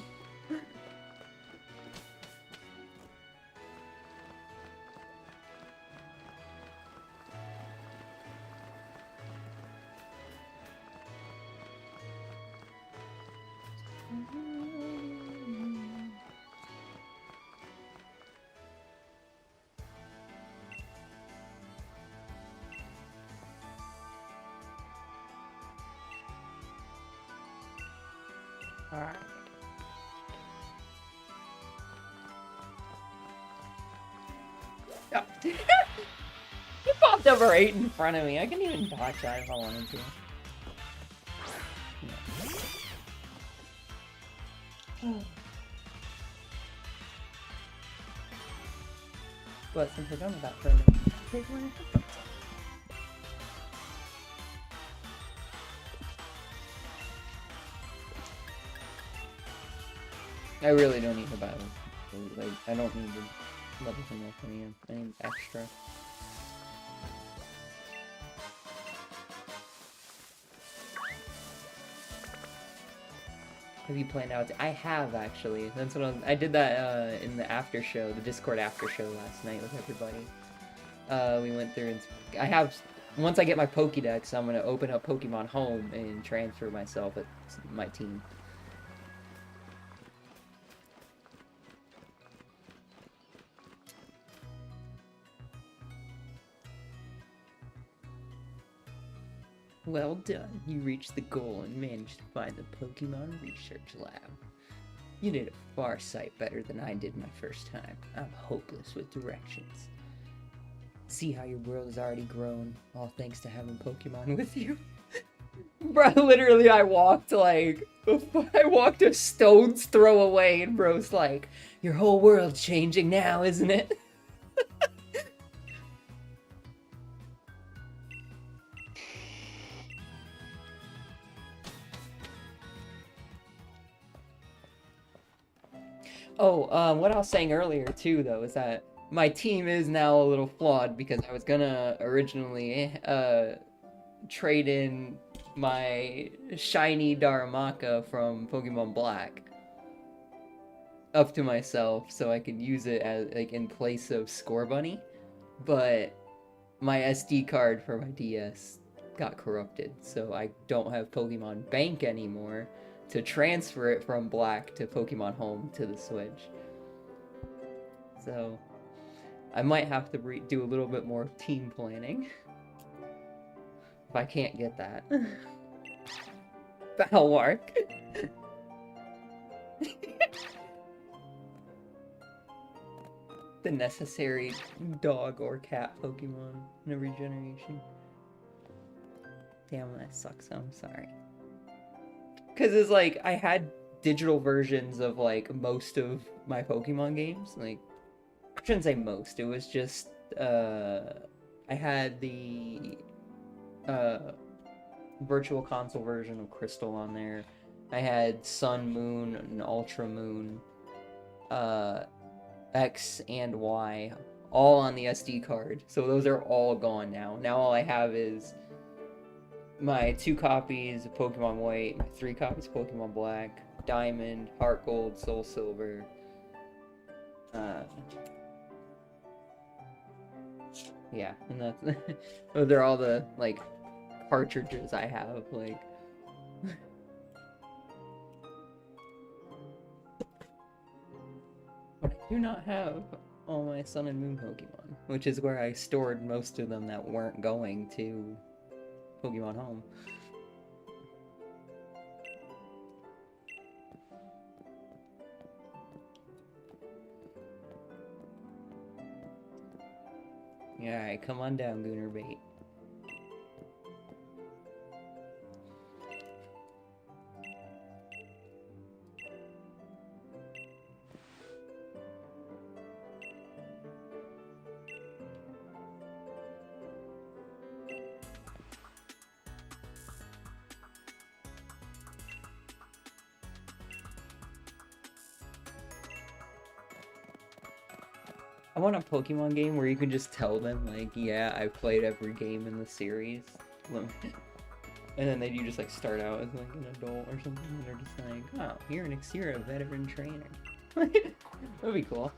Alright. Oh. He popped over right in front of me. I can even dodge that if I wanted to. But since we're done with that for a minute, take one. I really don't need a battle. Like, I don't need to level him up any extra. Have you planned out? I have, actually. That's what I did that in the after show, the Discord after show last night with everybody. We went through and once I get my Pokédex, I'm gonna open up Pokemon Home and transfer myself at my team. Well done. You reached the goal and managed to find the Pokemon Research Lab. You did a far sight better than I did my first time. I'm hopeless with directions. See how your world has already grown, all thanks to having Pokemon with you? Bro, literally I walked a stone's throw away and bro's like, your whole world's changing now, isn't it? Oh, what I was saying earlier too, though, is that my team is now a little flawed because I was gonna originally trade in my shiny Darumaka from Pokemon Black up to myself so I could use it as like in place of Score Bunny, but my SD card for my DS got corrupted, so I don't have Pokemon Bank anymore to transfer it from Black to Pokemon Home to the Switch. So I might have to do a little bit more team planning if I can't get that. That'll work. The necessary dog or cat Pokemon in every generation. Damn, that sucks. I'm sorry. Because it's like, I had digital versions of, like, most of my Pokemon games. Like, I shouldn't say most. It was just, I had the, Virtual Console version of Crystal on there. I had Sun, Moon, and Ultra Moon, X and Y, all on the SD card. So those are all gone now. Now all I have is my 2 copies of Pokemon White, my 3 copies of Pokemon Black, Diamond, Heart Gold, Soul Silver. Yeah, and that's those are all the, like, cartridges I have, like. But I do not have all my Sun and Moon Pokemon, which is where I stored most of them that weren't going to Pokemon Home. Yeah, alright, come on down, Goonerbait. I want a Pokemon game where you can just tell them, like, yeah, I've played every game in the series. And then you just, like, start out as, like, an adult or something, and they're just like, oh, you're a veteran trainer. That'd be cool.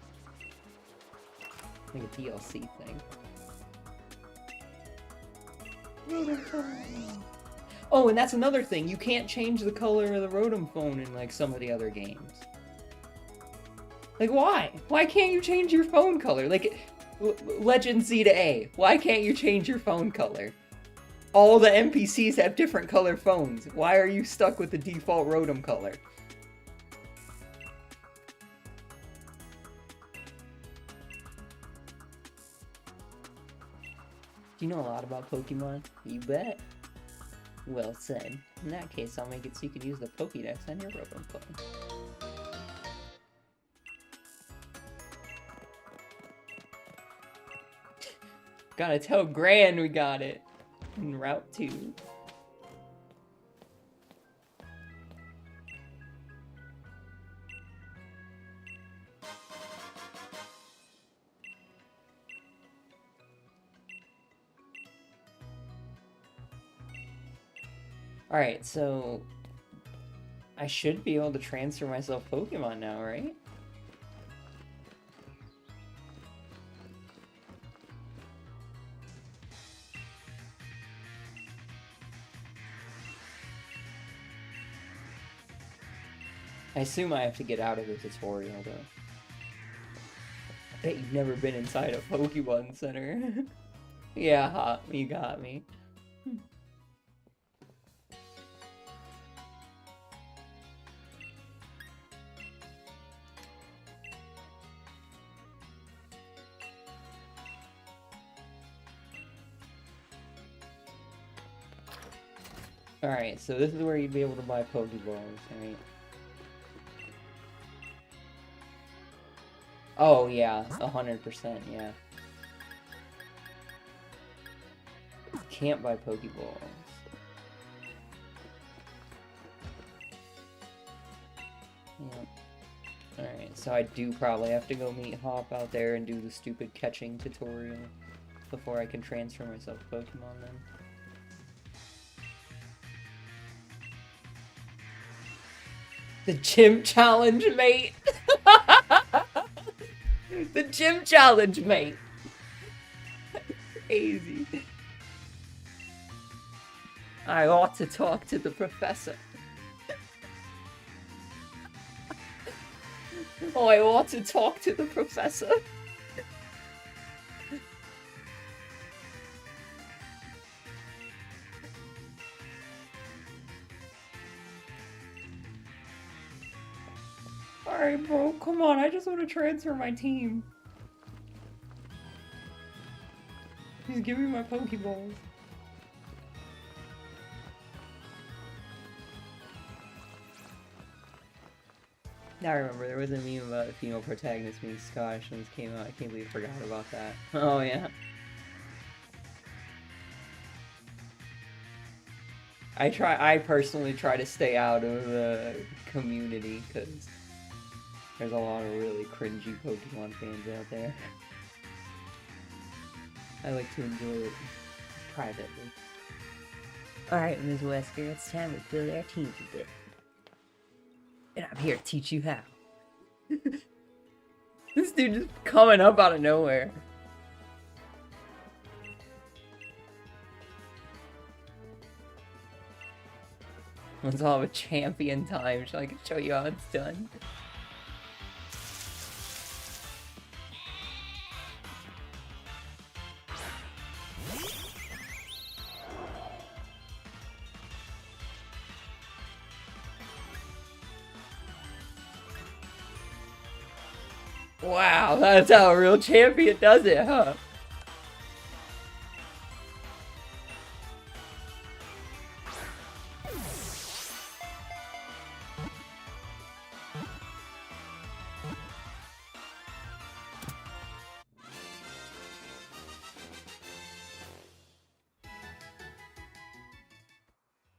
Like a DLC thing. Oh, and that's another thing. You can't change the color of the Rotom phone in, like, some of the other games. Like, why? Why can't you change your phone color? Like, Legend Z to A. Why can't you change your phone color? All the NPCs have different color phones. Why are you stuck with the default Rotom color? Do you know a lot about Pokemon? You bet. Well said. In that case, I'll make it so you can use the Pokédex on your Rotom phone. Gotta tell Gran we got it. In Route 2. Alright, so I should be able to transfer myself Pokemon now, right? I assume I have to get out of the tutorial, though. I bet you've never been inside a Pokemon Center. Yeah, hot, you got me. Alright, so this is where you'd be able to buy Pokeballs, right? Oh, yeah, 100%, yeah. Can't buy Pokeballs. Yep. Alright, so I do probably have to go meet Hop out there and do the stupid catching tutorial before I can transfer myself to Pokemon then. The gym challenge, mate! The gym challenge, mate! Crazy. I ought to talk to the professor. Oh, I ought to talk to the professor. Alright, bro, come on, I just want to transfer my team. Just give me my Pokeballs. I remember there was a meme about the female protagonist being Scottish when this came out. I can't believe I forgot about that. Oh yeah. I personally try to stay out of the community because there's a lot of really cringy Pokemon fans out there. I like to enjoy it privately. Alright, Ms. Wesker, it's time to fill our teams a bit. And I'm here to teach you how. This dude just coming up out of nowhere. Let's all have a champion time so I can show you how it's done. Wow, that's how a real champion does it, huh?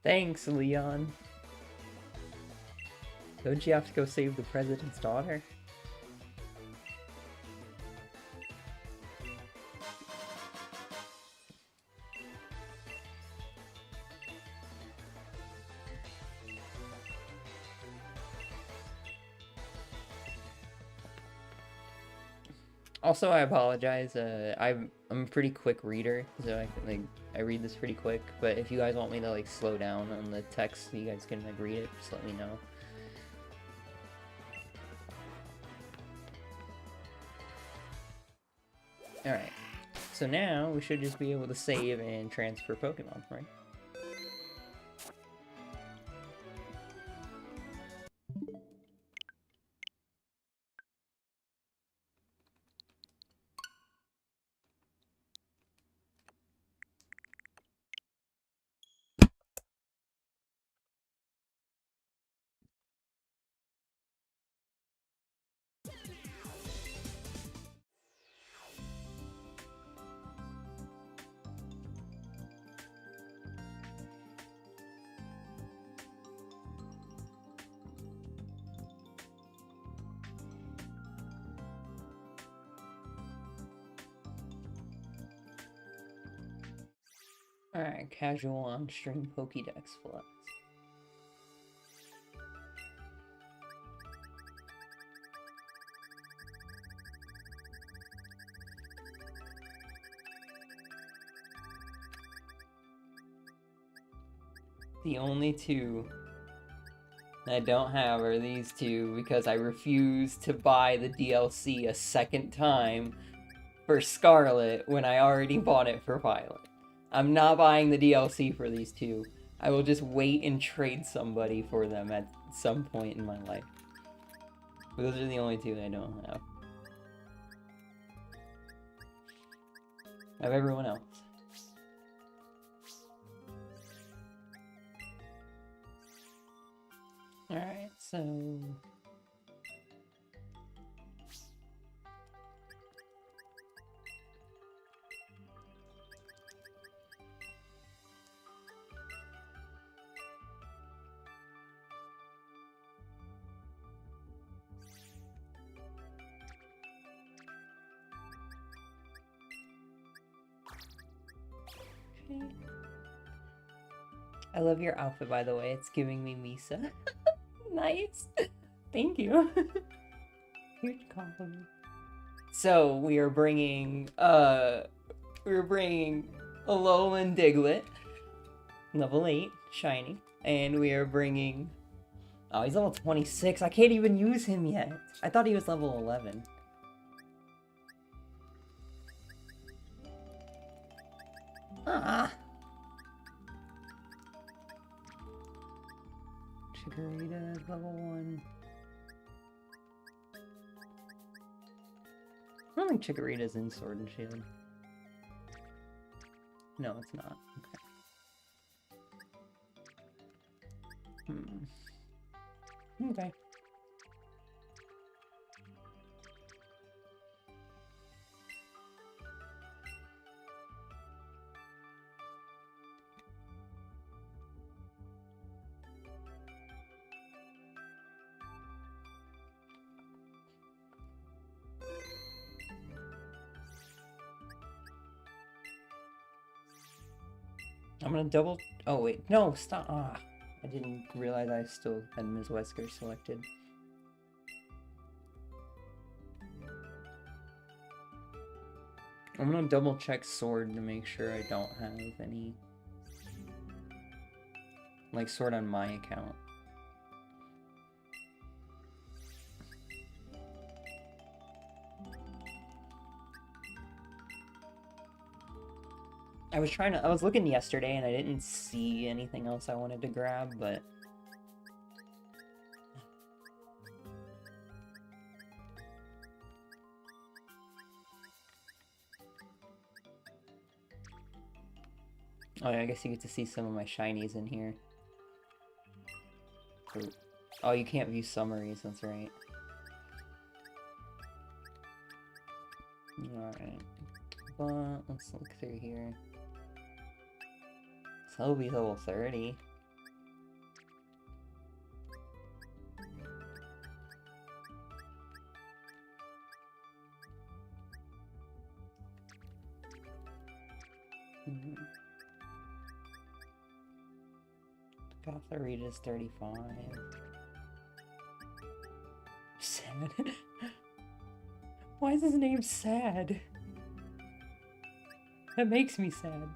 Thanks, Leon. Don't you have to go save the president's daughter? Also, I apologize. I'm a pretty quick reader, so I read this pretty quick. But if you guys want me to like slow down on the text, so you guys can like read it. Just let me know. All right. So now we should just be able to save and transfer Pokemon, right? Alright, casual on-stream Pokédex flex. The only two I don't have are these two because I refuse to buy the DLC a second time for Scarlet when I already bought it for Violet. I'm not buying the DLC for these two. I will just wait and trade somebody for them at some point in my life. But those are the only two I don't have. I have everyone else. Alright, so... I love your outfit, by the way. It's giving me Misa. Nice. Thank you. Huge compliment. So we are bringing a Alolan Diglett, level 8, shiny, and we are bringing. Oh, he's level 26. I can't even use him yet. I thought he was level 11. Ah. Chikorita is level 1. I don't think Chikorita's in Sword and Shield. No, it's not. Okay. Okay. I'm gonna double... Oh, wait. No, stop. Ah, I didn't realize I still had Ms. Wesker selected. I'm gonna double check Sword to make sure I don't have any... like, Sword on my account. I was looking yesterday and I didn't see anything else I wanted to grab, but... Oh yeah, I guess you get to see some of my shinies in here. Oh, you can't view summaries, that's right. Alright. But, let's look through here. So it'll be level 30. Path I read is 35. Sad. Why is his name Sad? That makes me sad.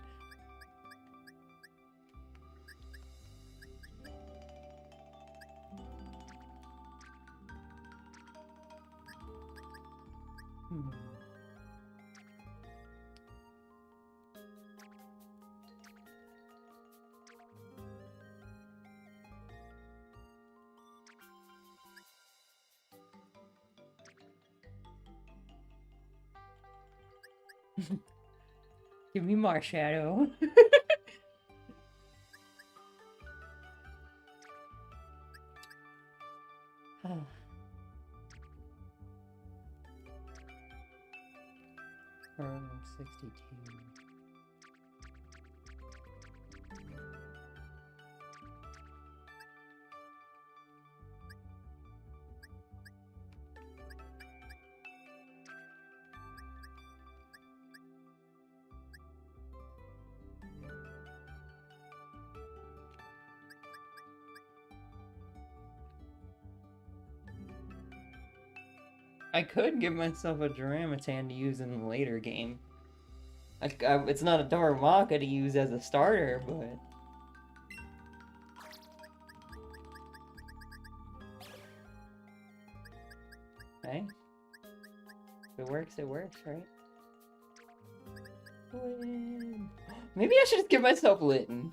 Give me more shadow. Oh. 62. I could give myself a Duramitan to use in the later game. It's not a Darumaka to use as a starter, but... Hey? If it works, right? Maybe I should just give myself Litten.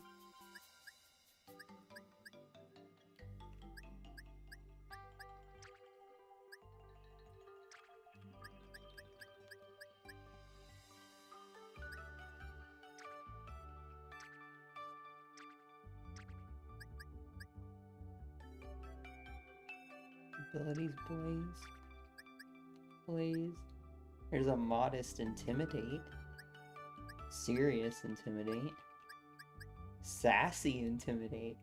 Abilities, Blaze. There's a Modest Intimidate. Serious Intimidate. Sassy Intimidate.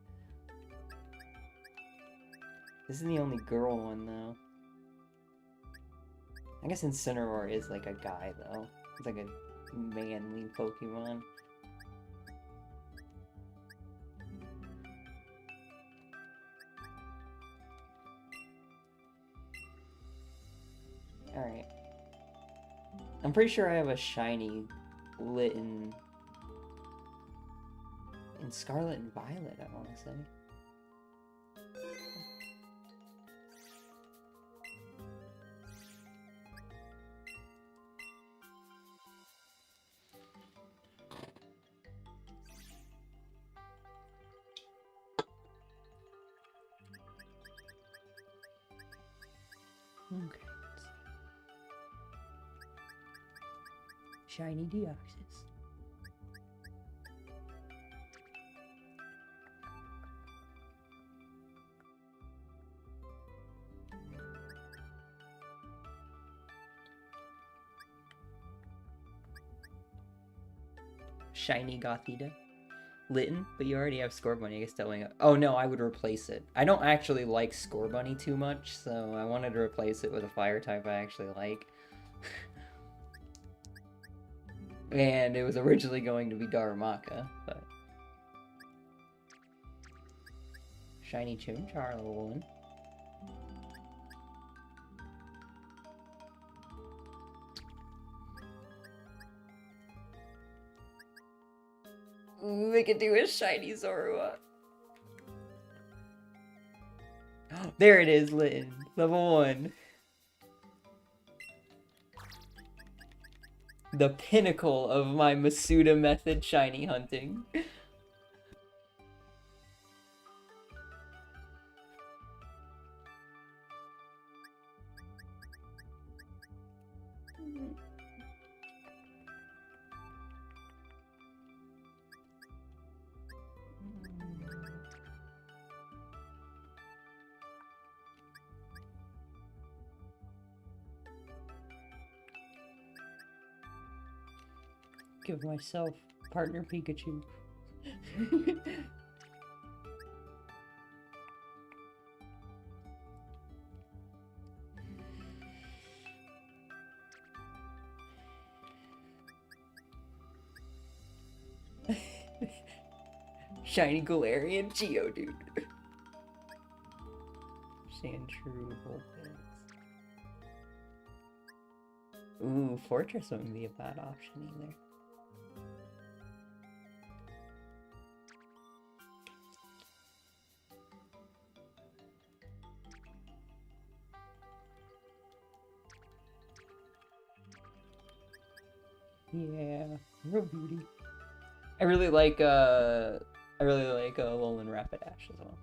This is the only girl one, though. I guess Incineroar is like a guy, though. It's like a manly Pokemon. Alright. I'm pretty sure I have a shiny Litten in Scarlet and Violet, I want to say. Okay. Shiny Deoxys. Shiny Gothita. Litten, but you already have Scorbunny, I guess telling it. Oh no, I would replace it. I don't actually like Scorbunny too much, so I wanted to replace it with a fire type I actually like. And it was originally going to be Darumaka, but shiny Chimchar level 1. Ooh, they could do a shiny Zorua. There it is, Litten. Level 1. The pinnacle of my Masuda method shiny hunting. Give myself partner Pikachu. Shiny Galarian Geodude. Sandshrew, Vulpix. Ooh, Fortress wouldn't be a bad option either. Yeah, real beauty. I really like Alolan Rapidash as well.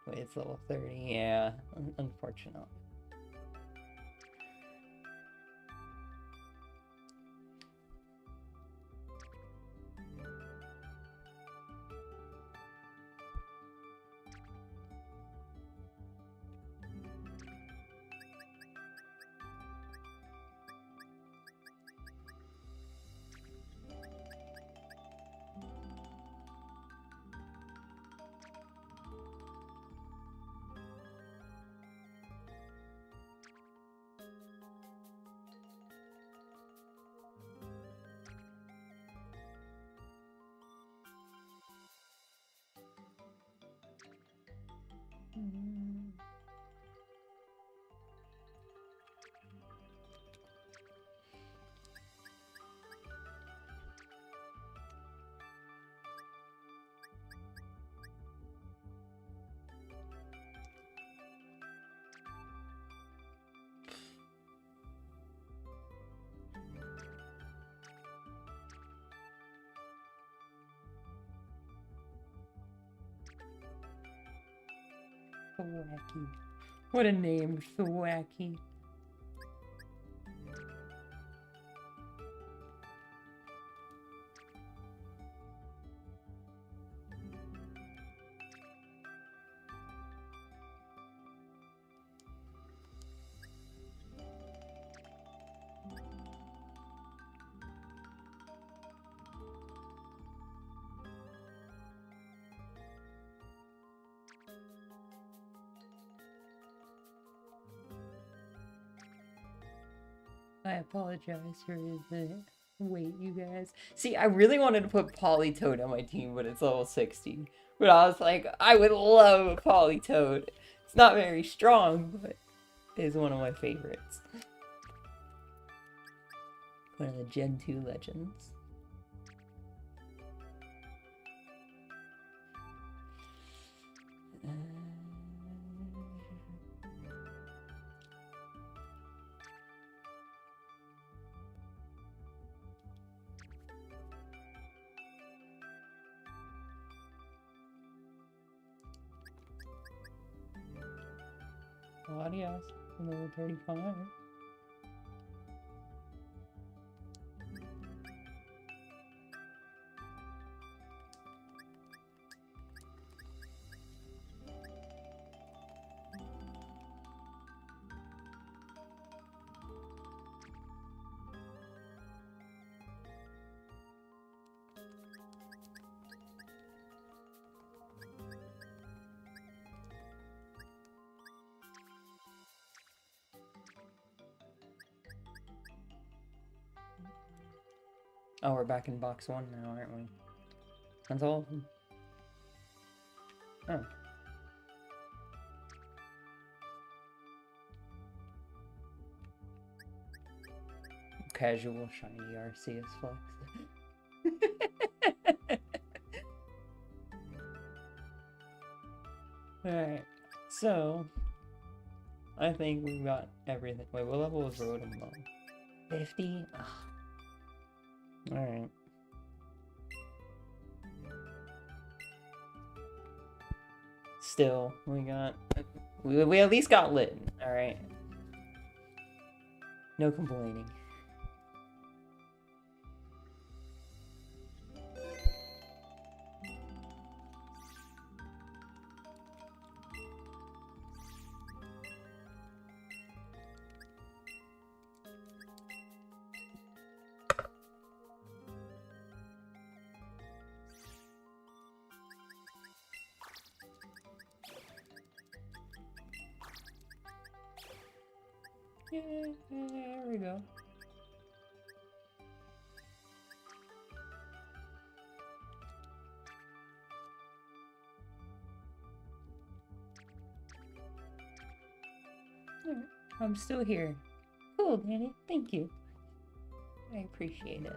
Wait, it's level 30. Yeah, unfortunate. Thwacky. What a name, Thwacky. I apologize for the wait, you guys. See, I really wanted to put Politoed on my team, but it's level 60. But I was like, I would love a Politoed. It's not very strong, but it is one of my favorites. One of the Gen 2 legends. Adios, level 35. Oh, we're back in box 1 now, aren't we? That's all of them. Oh. Casual shiny Arceus flex. Alright, so I think we've got everything. Wait, what level was Rotom? 50? Alright. Still, we at least got Litten, alright? No complaining. Yeah, there we go. I'm still here. Cool, Danny. Thank you. I appreciate it.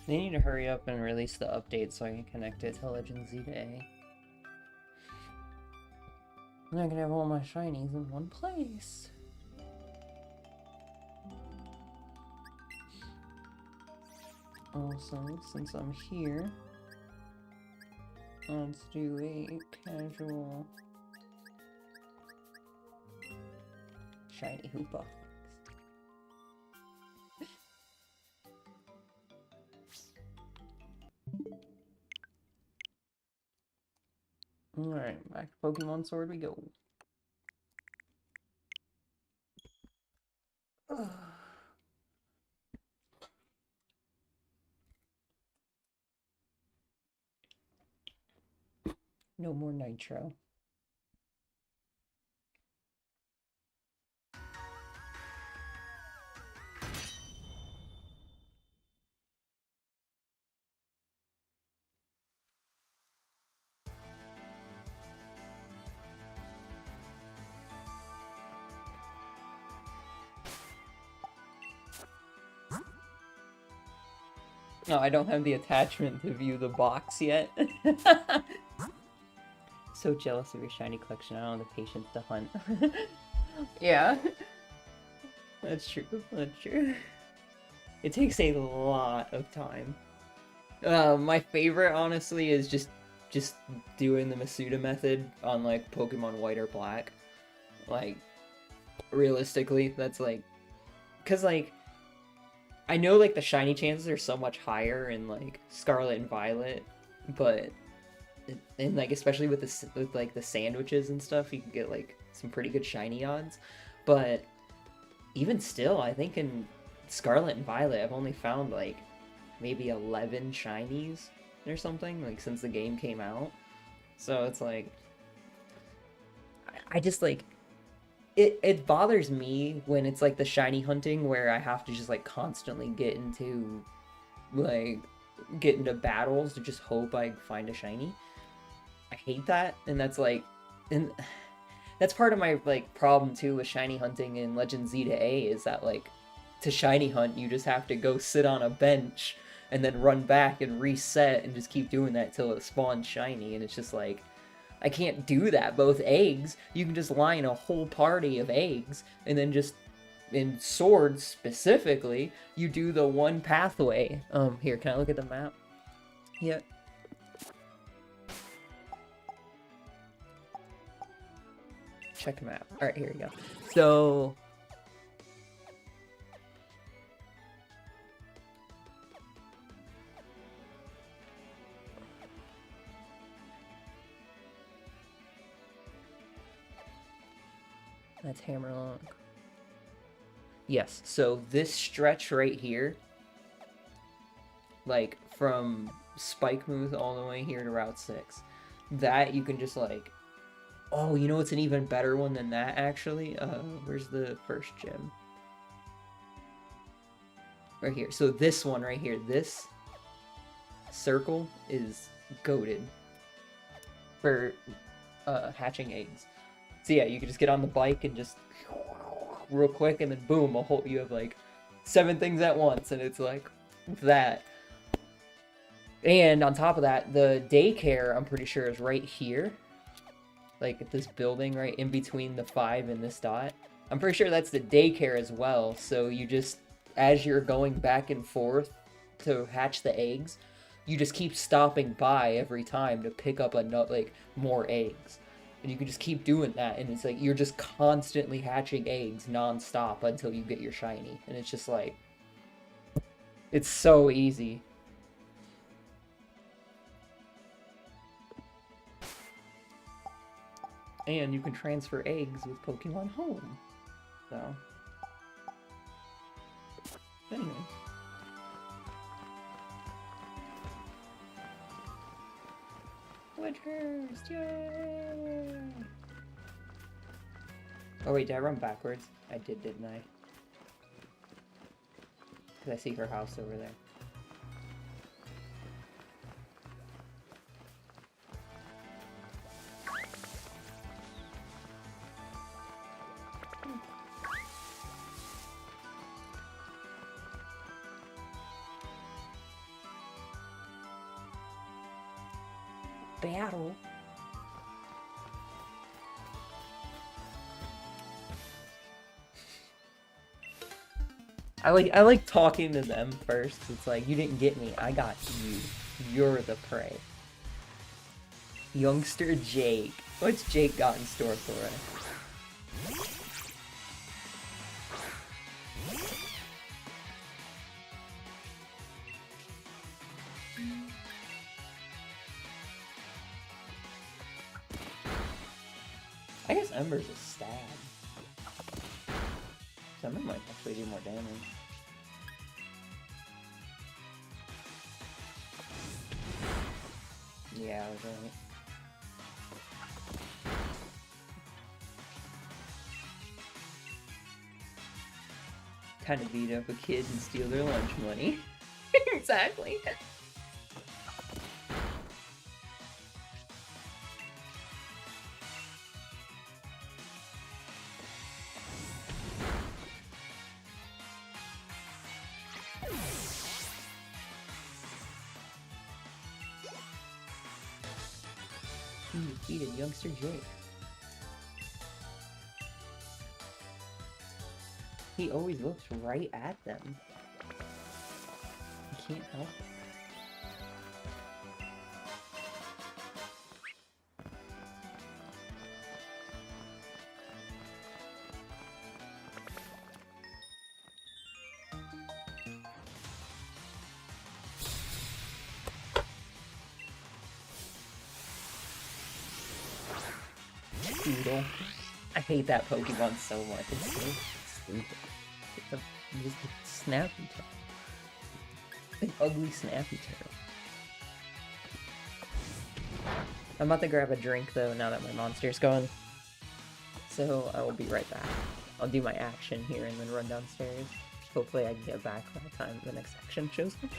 They need to hurry up and release the update so I can connect it to Legend Z to A. And I can have all my shinies in one place. Also, since I'm here, let's do a casual shiny Hoopa. Alright, back to Pokemon Sword we go. No more Nitro. No, I don't have the attachment to view the box yet. So jealous of your shiny collection. I don't have the patience to hunt. Yeah. That's true. That's true. It takes a lot of time. My favorite, honestly, is just doing the Masuda method on, like, Pokemon White or Black. Like, realistically, that's, like... Because, like... I know, like, the shiny chances are so much higher in, like, Scarlet and Violet, but... And, like, especially with like, the sandwiches and stuff, you can get, like, some pretty good shiny odds. But, even still, I think in Scarlet and Violet, I've only found, like, maybe 11 shinies or something, like, since the game came out. So, it's, like... I just, like... It bothers me when it's, like, the shiny hunting where I have to just, like, constantly get into battles to just hope I find a shiny. I hate that, and that's, like... And that's part of my, like, problem, too, with shiny hunting in Legend Z to A, is that, like, to shiny hunt, you just have to go sit on a bench and then run back and reset and just keep doing that till it spawns shiny, and it's just, like... I can't do that, but with eggs, you can just line a whole party of eggs, and then just, in Swords specifically, you do the one pathway. Here, can I look at the map? Yeah. Check map. Alright, here we go. So... That's Hammerlock. Yes, so this stretch right here, like from Spike Moose all the way here to Route 6, that you can just like, oh, you know what's an even better one than that actually? Where's the first gym? Right here. So this one right here, this circle is goated for hatching eggs. So yeah, you can just get on the bike and just real quick, and then boom, you have like 7 things at once, and it's like that. And on top of that, the daycare, I'm pretty sure, is right here. Like at this building right in between the 5 and this dot. I'm pretty sure that's the daycare as well. So you just, as you're going back and forth to hatch the eggs, you just keep stopping by every time to pick up more eggs. And you can just keep doing that, and it's like you're just constantly hatching eggs non-stop until you get your shiny. And it's just like, it's so easy. And you can transfer eggs with Pokemon Home. So, anyway. Winters, yay! Oh wait, did I run backwards? I did, didn't I? Because I see her house over there. Battle. I like talking to them first. It's like, you didn't get me, I got you. You're the prey. Youngster Jake. What's Jake got in store for us? I guess Ember's a stab. So Ember might actually do more damage. Yeah, I was right. Kind of beat up a kid and steal their lunch money. Exactly. You defeated Youngster Jake. He always looks right at them. He can't help it. Doodle. I hate that Pokemon so much. It's so stupid. It's just a snappy turtle. An ugly snappy turtle. I'm about to grab a drink though now that my monster's gone. So I will be right back. I'll do my action here and then run downstairs. Hopefully I can get back by the time the next action shows up.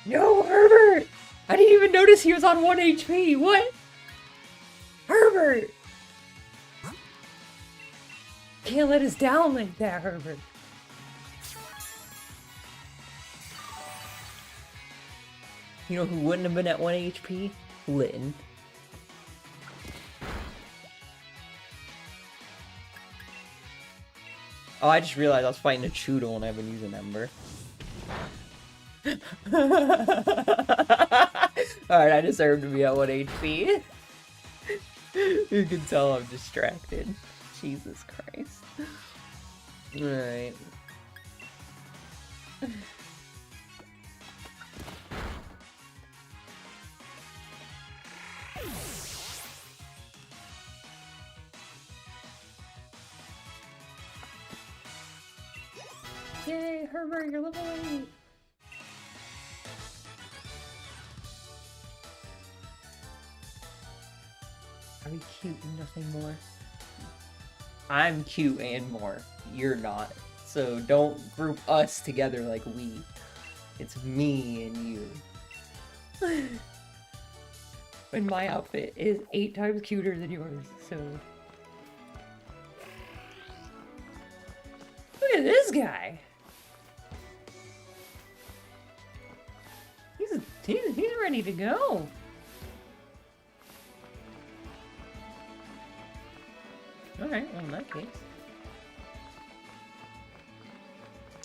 No, Herbert! I didn't even notice he was on 1 HP. What? Herbert! Can't let us down like that, Herbert. You know who wouldn't have been at 1 HP? Litten. Oh, I just realized I was fighting a Choodle and I've been using Ember. Alright, I deserve to be at 1 HP. You can tell I'm distracted. Jesus Christ. Alright. Yay, Herbert, you're level 8! Are we cute and nothing more? I'm cute and more. You're not. So don't group us together like we. It's me and you. And my outfit is 8 times cuter than yours, so... Look at this guy! He's ready to go. Alright, well in that case.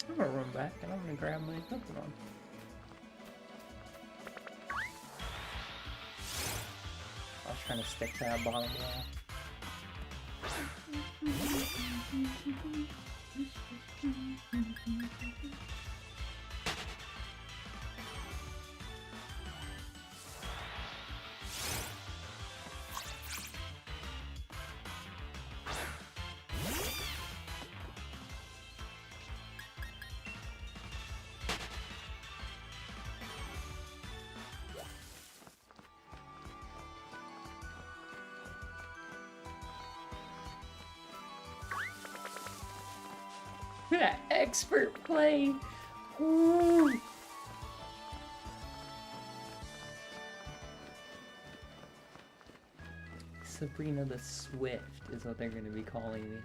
I'm gonna run back and I'm gonna grab my Pokemon. I was trying to stick to that bottom wall. Expert play. Ooh. Sabrina the Swift is what they're going to be calling me.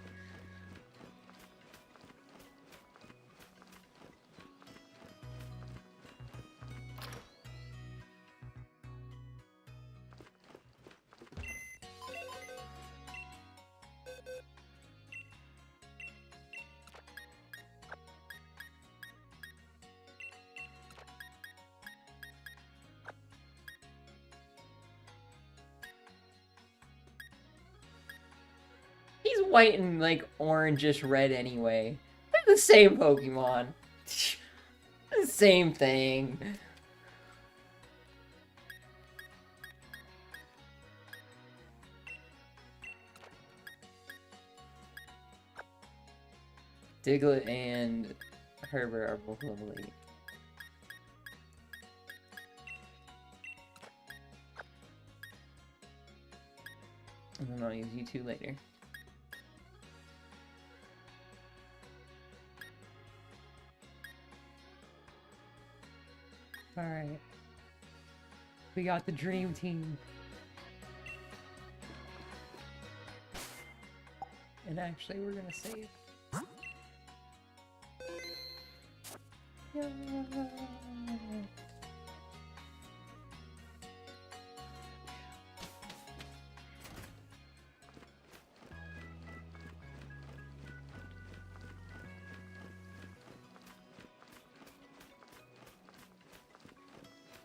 White and like orangish red anyway. They're the same Pokemon. The same thing. Diglett and Herbert are both level 8. And then I'll use you two later. Alright. We got the dream team. And actually, we're gonna save. Yeah.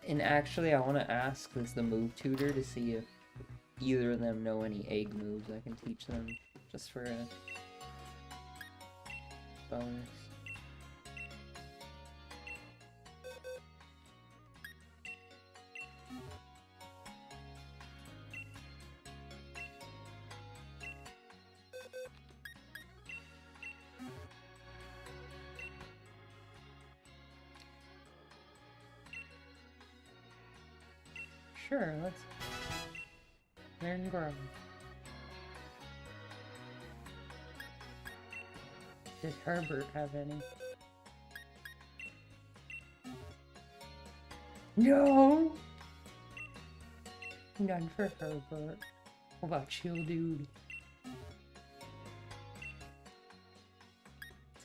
And actually, I want to ask the move tutor to see if either of them know any egg moves I can teach them, just for a bonus. Sure, let's learn and grow. Does Herbert have any? No! None for her, but what about chill, dude?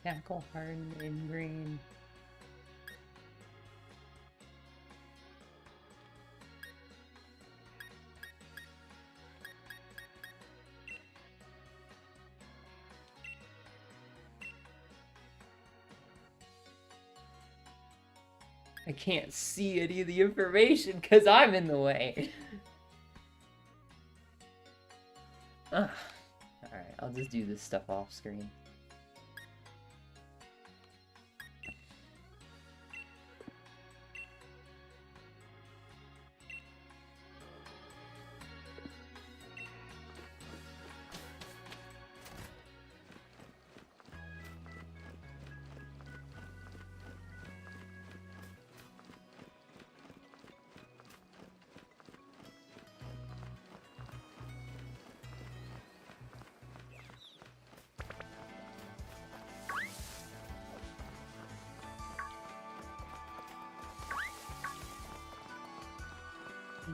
Tackle hard and green. I can't see any of the information because I'm in the way. Alright, I'll just do this stuff off screen.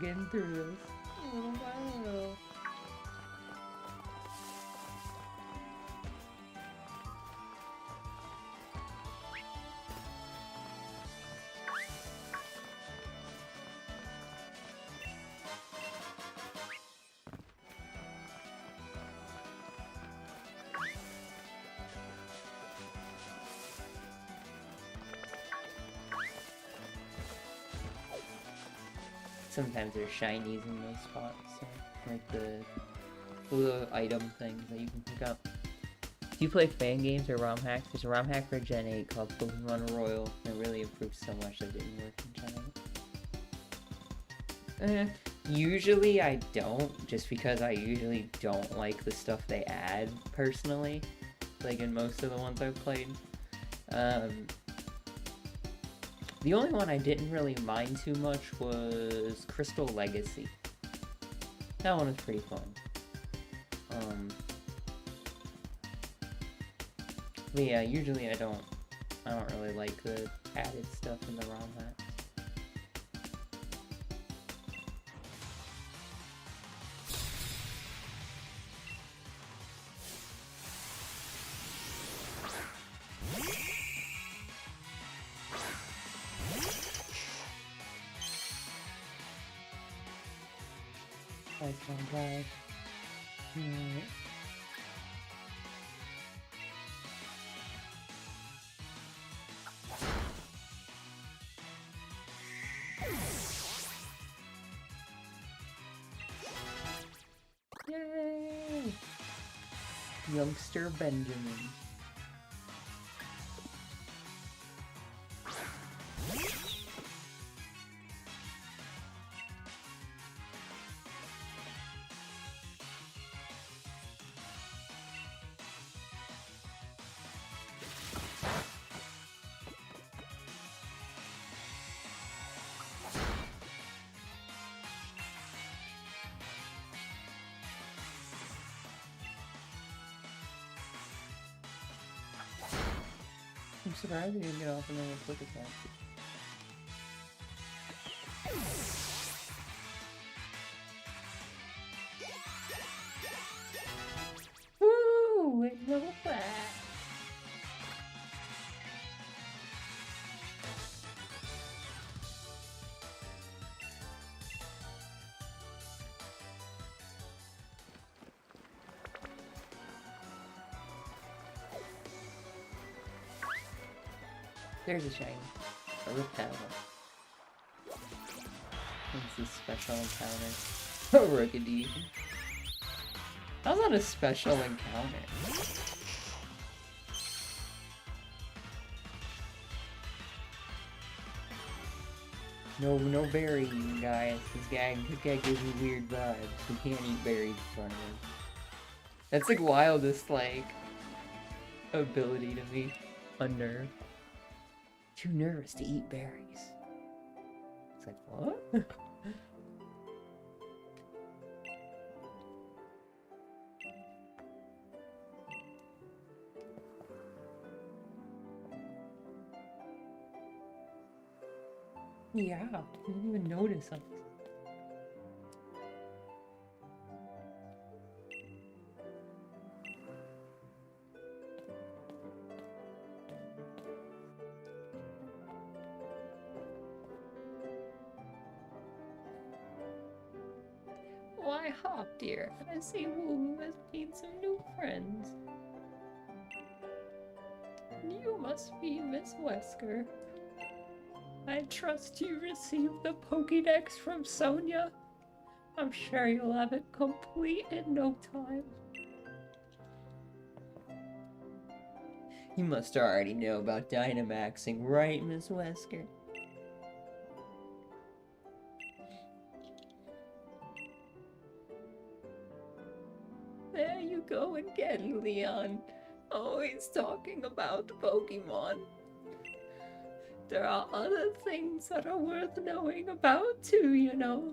Getting through this. Oh, wow. Sometimes there's shinies in those spots, so, like the little item things that you can pick up. Do you play fan games or ROM hacks? There's a ROM hack for Gen 8 called Pokemon Royal, and it really improved so much that it didn't work in Gen 8. Usually I don't, just because I usually don't like the stuff they add, personally, like in most of the ones I've played. The only one I didn't really mind too much was Crystal Legacy. That one was pretty fun. But yeah, usually I don't really like the added stuff in the ROM hacks. Drive. Alright. Yay! Youngster Benjamin. I'm surprised you didn't get off another quick attack. Woo! It no flat. There's a shiny. A Repel. This is a special encounter. A Rookidee. How's that a special encounter? No berry eating, guys. This guy gives me weird vibes. We can't eat berries in front of him. That's like wildest, like, ability to me. Unnerved. Too nervous to eat berries. It's like, what? Yeah, you didn't even notice us. Why, Hop, dear, I see Woo has made some new friends. You must be Miss Wesker. I trust you received the Pokédex from Sonia. I'm sure you'll have it complete in no time. You must already know about Dynamaxing, right, Miss Wesker? There you go again, Leon. Always talking about Pokemon. There are other things that are worth knowing about too, you know.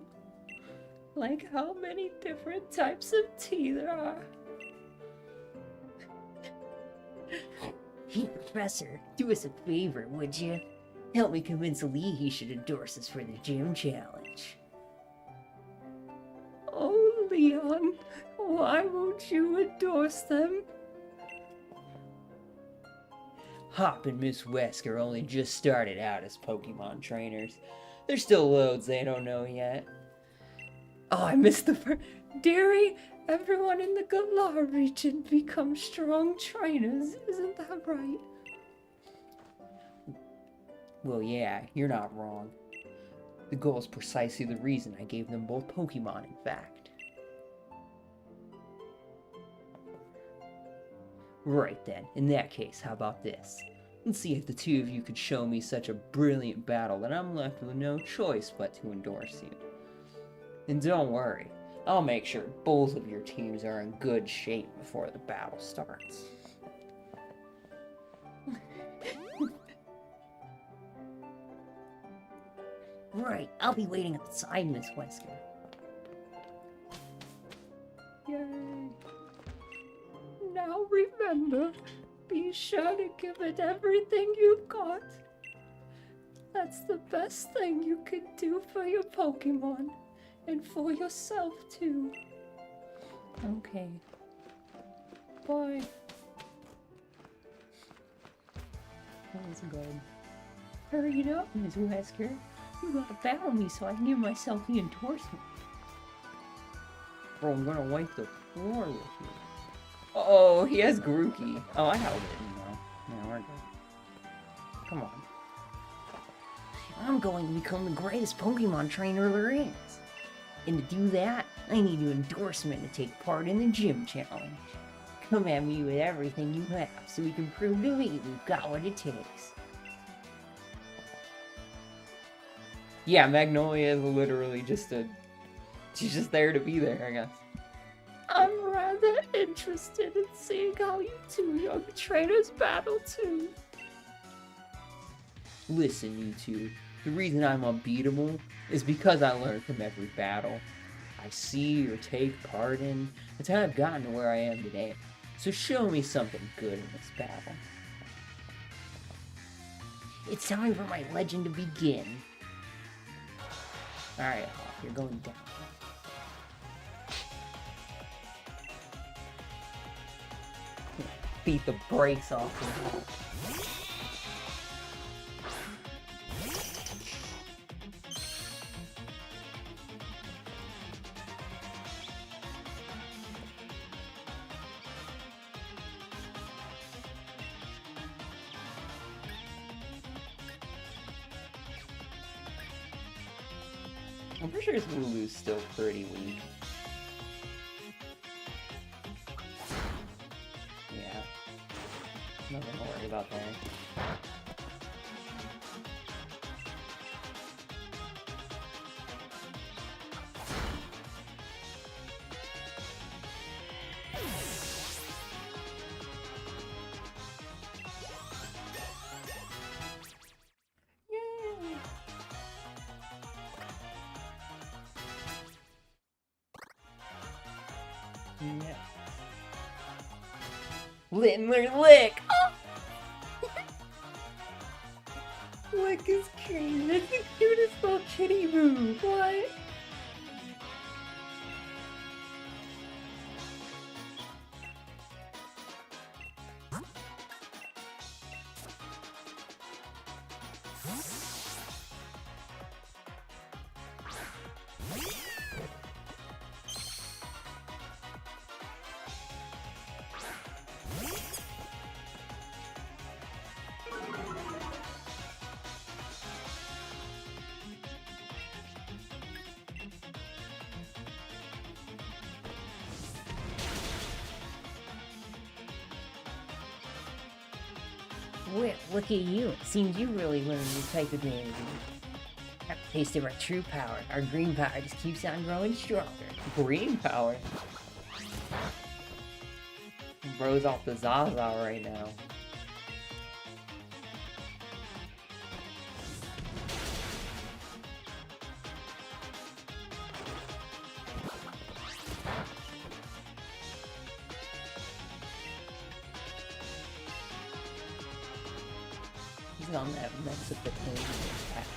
Like how many different types of tea there are. Hey, Professor, do us a favor, would you? Help me convince Lee he should endorse us for the gym challenge. Oh, Leon, why won't you endorse them? Hop and Miss Wesker only just started out as Pokemon trainers. There's still loads they don't know yet. Oh, I missed the first. Dearie, everyone in the Galar region becomes strong trainers, isn't that right? Well, yeah, you're not wrong. The goal is precisely the reason I gave them both Pokemon, in fact. Right then, in that case, how about this? Let's see if the two of you could show me such a brilliant battle that I'm left with no choice but to endorse you. And don't worry, I'll make sure both of your teams are in good shape before the battle starts. Right, I'll be waiting outside, Miss Wesker. Yay. Now remember, be sure to give it everything you've got. That's the best thing you can do for your Pokemon, and for yourself too. Okay. Bye. That was good. Hurry it up, Ms. Wesker. You gotta battle me so I can give myself the endorsement. Bro, I'm gonna wipe the floor with you. Oh, he has Grookey. Oh, I held it. No, we're good. Come on. I'm going to become the greatest Pokemon trainer there is. And to do that, I need your endorsement to take part in the gym challenge. Come at me with everything you have so we can prove to me we've got what it takes. Yeah, Magnolia is literally just a... She's just there to be there, I guess. I'm rather interested in seeing how you two young trainers battle too. Listen, you two. The reason I'm unbeatable is because I learn from every battle I see or take part in. That's how I've gotten to where I am today. So show me something good in this battle. It's time for my legend to begin. Alright, Hawk, you're going down. Beat the brakes off of him. I'm pretty sure his Wooloo's still pretty weak. Yeah. Nothing to worry about there. Yeah. Littler Lick! Oh! Lick is cute. It's the cutest Kitty Boo, what? Well, look at you. Seems you really learned the type of man. Have a taste of our true power. Our green power just keeps on growing stronger. Green power. Bro's off the Zaza right now. He's on that Mexican attack.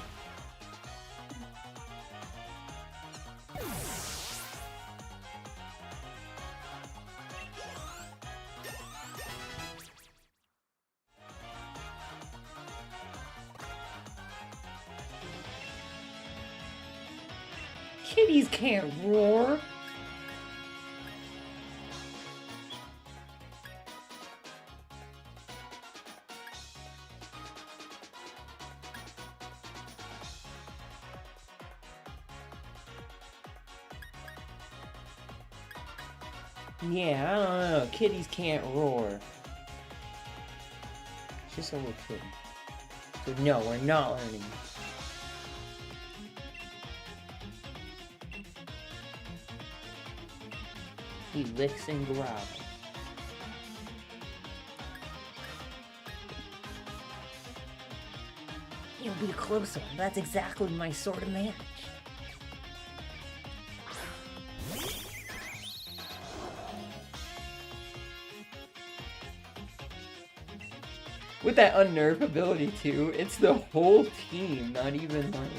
Kitties can't roar. Yeah, I don't know. Kitties can't roar. It's just a little kid. So no, we're not learning. He licks and growls. You'll be a close one. That's exactly my sort of match. With that unnerve ability too, it's the whole team, not even like...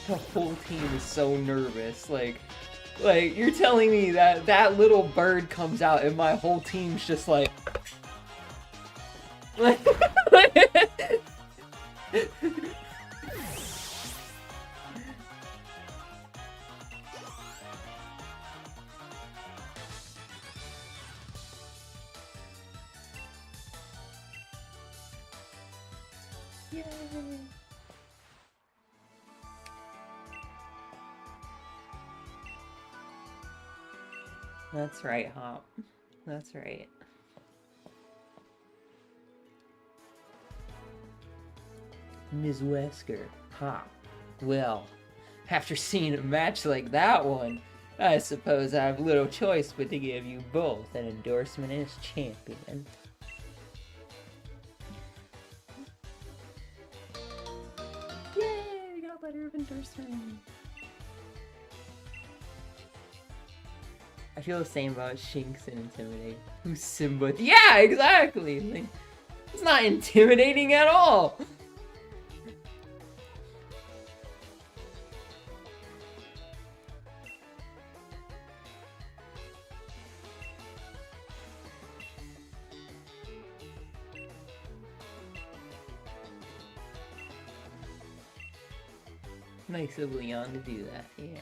The whole team is so nervous, like you're telling me that that little bird comes out and my whole team's just like... Yay! That's right, Hop. That's right. Ms. Wesker, Hop. Well, after seeing a match like that one, I suppose I have little choice but to give you both an endorsement as champion. Yay! We got a letter of endorsement. I feel the same about Shinx and Intimidate. Who's Simba? Yeah, exactly! Like, it's not intimidating at all! Nice of Leon to do that, yeah.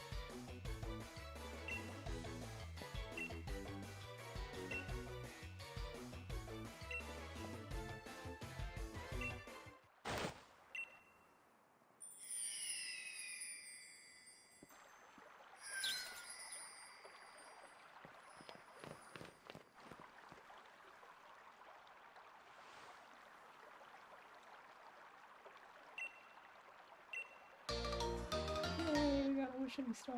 Yay, we got a wishing star.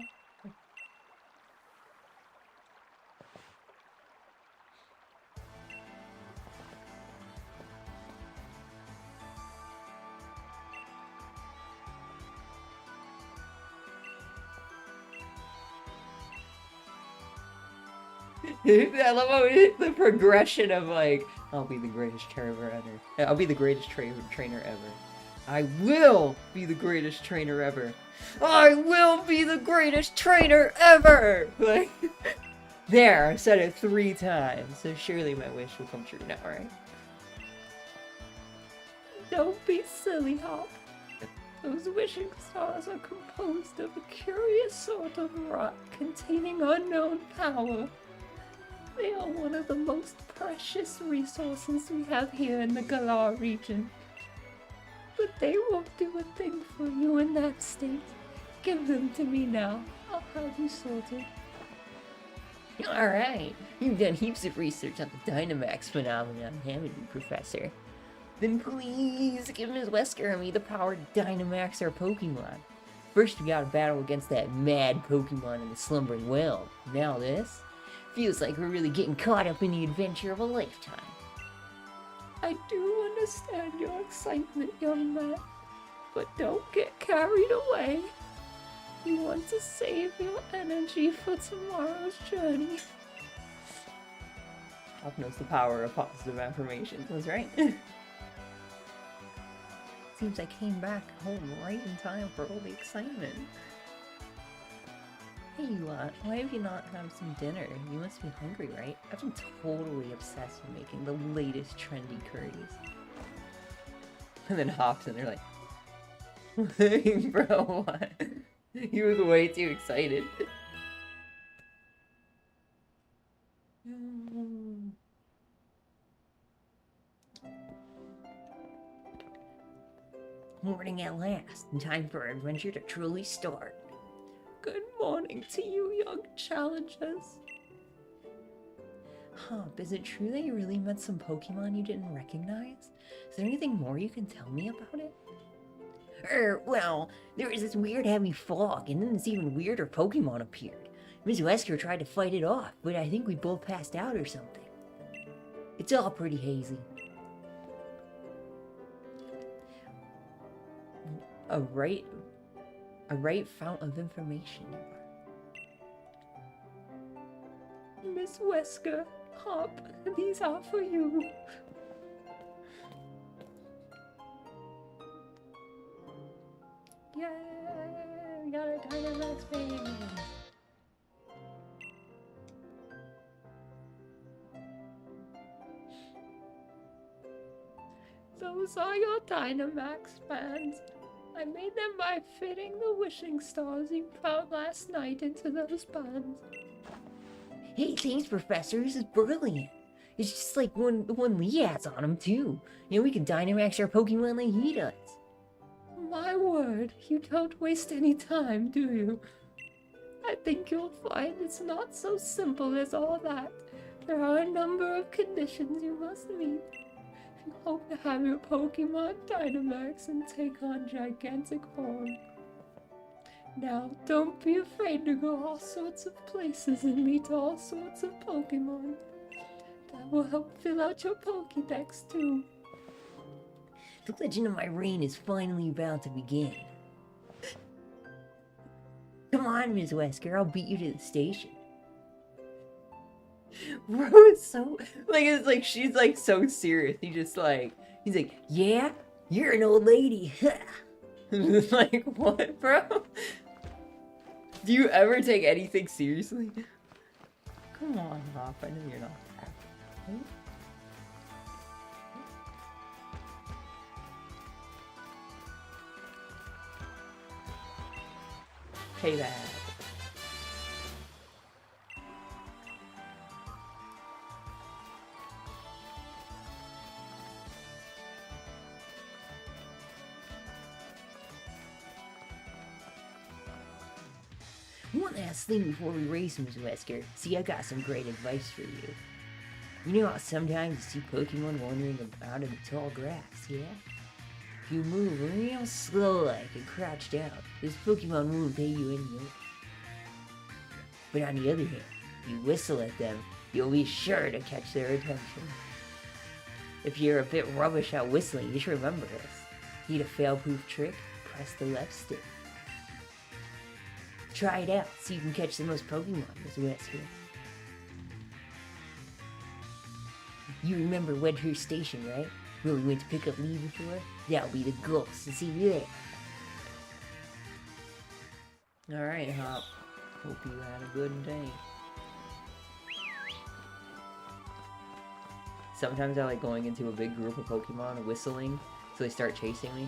I love how the progression of like I'll be the greatest trainer ever. I'll be the greatest trainer ever. I will be the greatest trainer ever. I will be the greatest trainer ever! Like, there, I said it 3 times, so surely my wish will come true now, right? Don't be silly, Hop. Those wishing stars are composed of a curious sort of rock containing unknown power. They are one of the most precious resources we have here in the Galar region. But they won't do a thing for you in that state. Give them to me now. I'll have you sorted. Alright, you've done heaps of research on the Dynamax phenomenon, haven't you, Professor? Then please give Ms. Wesker and me the power to Dynamax our Pokemon. First we gotta battle against that mad Pokemon in the Slumbering Well. Now this? Feels like we're really getting caught up in the adventure of a lifetime. I do understand your excitement, young man, but don't get carried away. You want to save your energy for tomorrow's journey. Hop knows the power of positive affirmations, that's right. Seems I came back home right in time for all the excitement. Hey, you lot, why have you not had some dinner? You must be hungry, right? I've been totally obsessed with making the latest trendy curries. And then Hop's in there like, bro, what? He was way too excited. Morning at last, and time for our adventure to truly start. Good morning to you, young challengers. Hop, is it true that you really met some Pokemon you didn't recognize? Is there anything more you can tell me about it? Well, there was this weird heavy fog, and then this even weirder Pokemon appeared. Ms. Wesker tried to fight it off, but I think we both passed out or something. It's all pretty hazy. A right fount of information. Miss Wesker, Hop, these are for you. Yay! We got a Dynamax baby! Those are your Dynamax bands. I made them by fitting the wishing stars you found last night into those bands. Hey, thanks, Professor. This is brilliant. It's just like the one Lee has on him, too. You know, we can Dynamax our Pokemon like he does. My word, you don't waste any time, do you? I think you'll find it's not so simple as all that. There are a number of conditions you must meet. You hope to have your Pokemon Dynamax and take on gigantic form. Now, don't be afraid to go all sorts of places and meet all sorts of Pokemon. That will help fill out your Pokédex too. The legend of my reign is finally about to begin. Come on, Ms. Wesker, I'll beat you to the station. Bro, it's so, like, it's like, she's like so serious. He's like, Yeah? You're an old lady. like, what, bro? Do you ever take anything seriously? Come on, Hop, I know you're not that. Right? Pay that. One last thing before we race, Ms. Wesker. See, I got some great advice for you. You know how sometimes you see Pokemon wandering out in the tall grass, yeah? If you move real slow-like and crouched out, this Pokemon won't pay you any mind. But on the other hand, if you whistle at them, you'll be sure to catch their attention. If you're a bit rubbish at whistling, you should remember this. Need a fail-proof trick? Press the left stick. Try it out, see if you can catch the most Pokemon, Ms. Wesker. You remember Wedhurst Station, right? Where we went to pick up Lee before? That'll be the goal, so see you there. Alright, Hop. Hope you had a good day. Sometimes I like going into a big group of Pokemon whistling, so they start chasing me.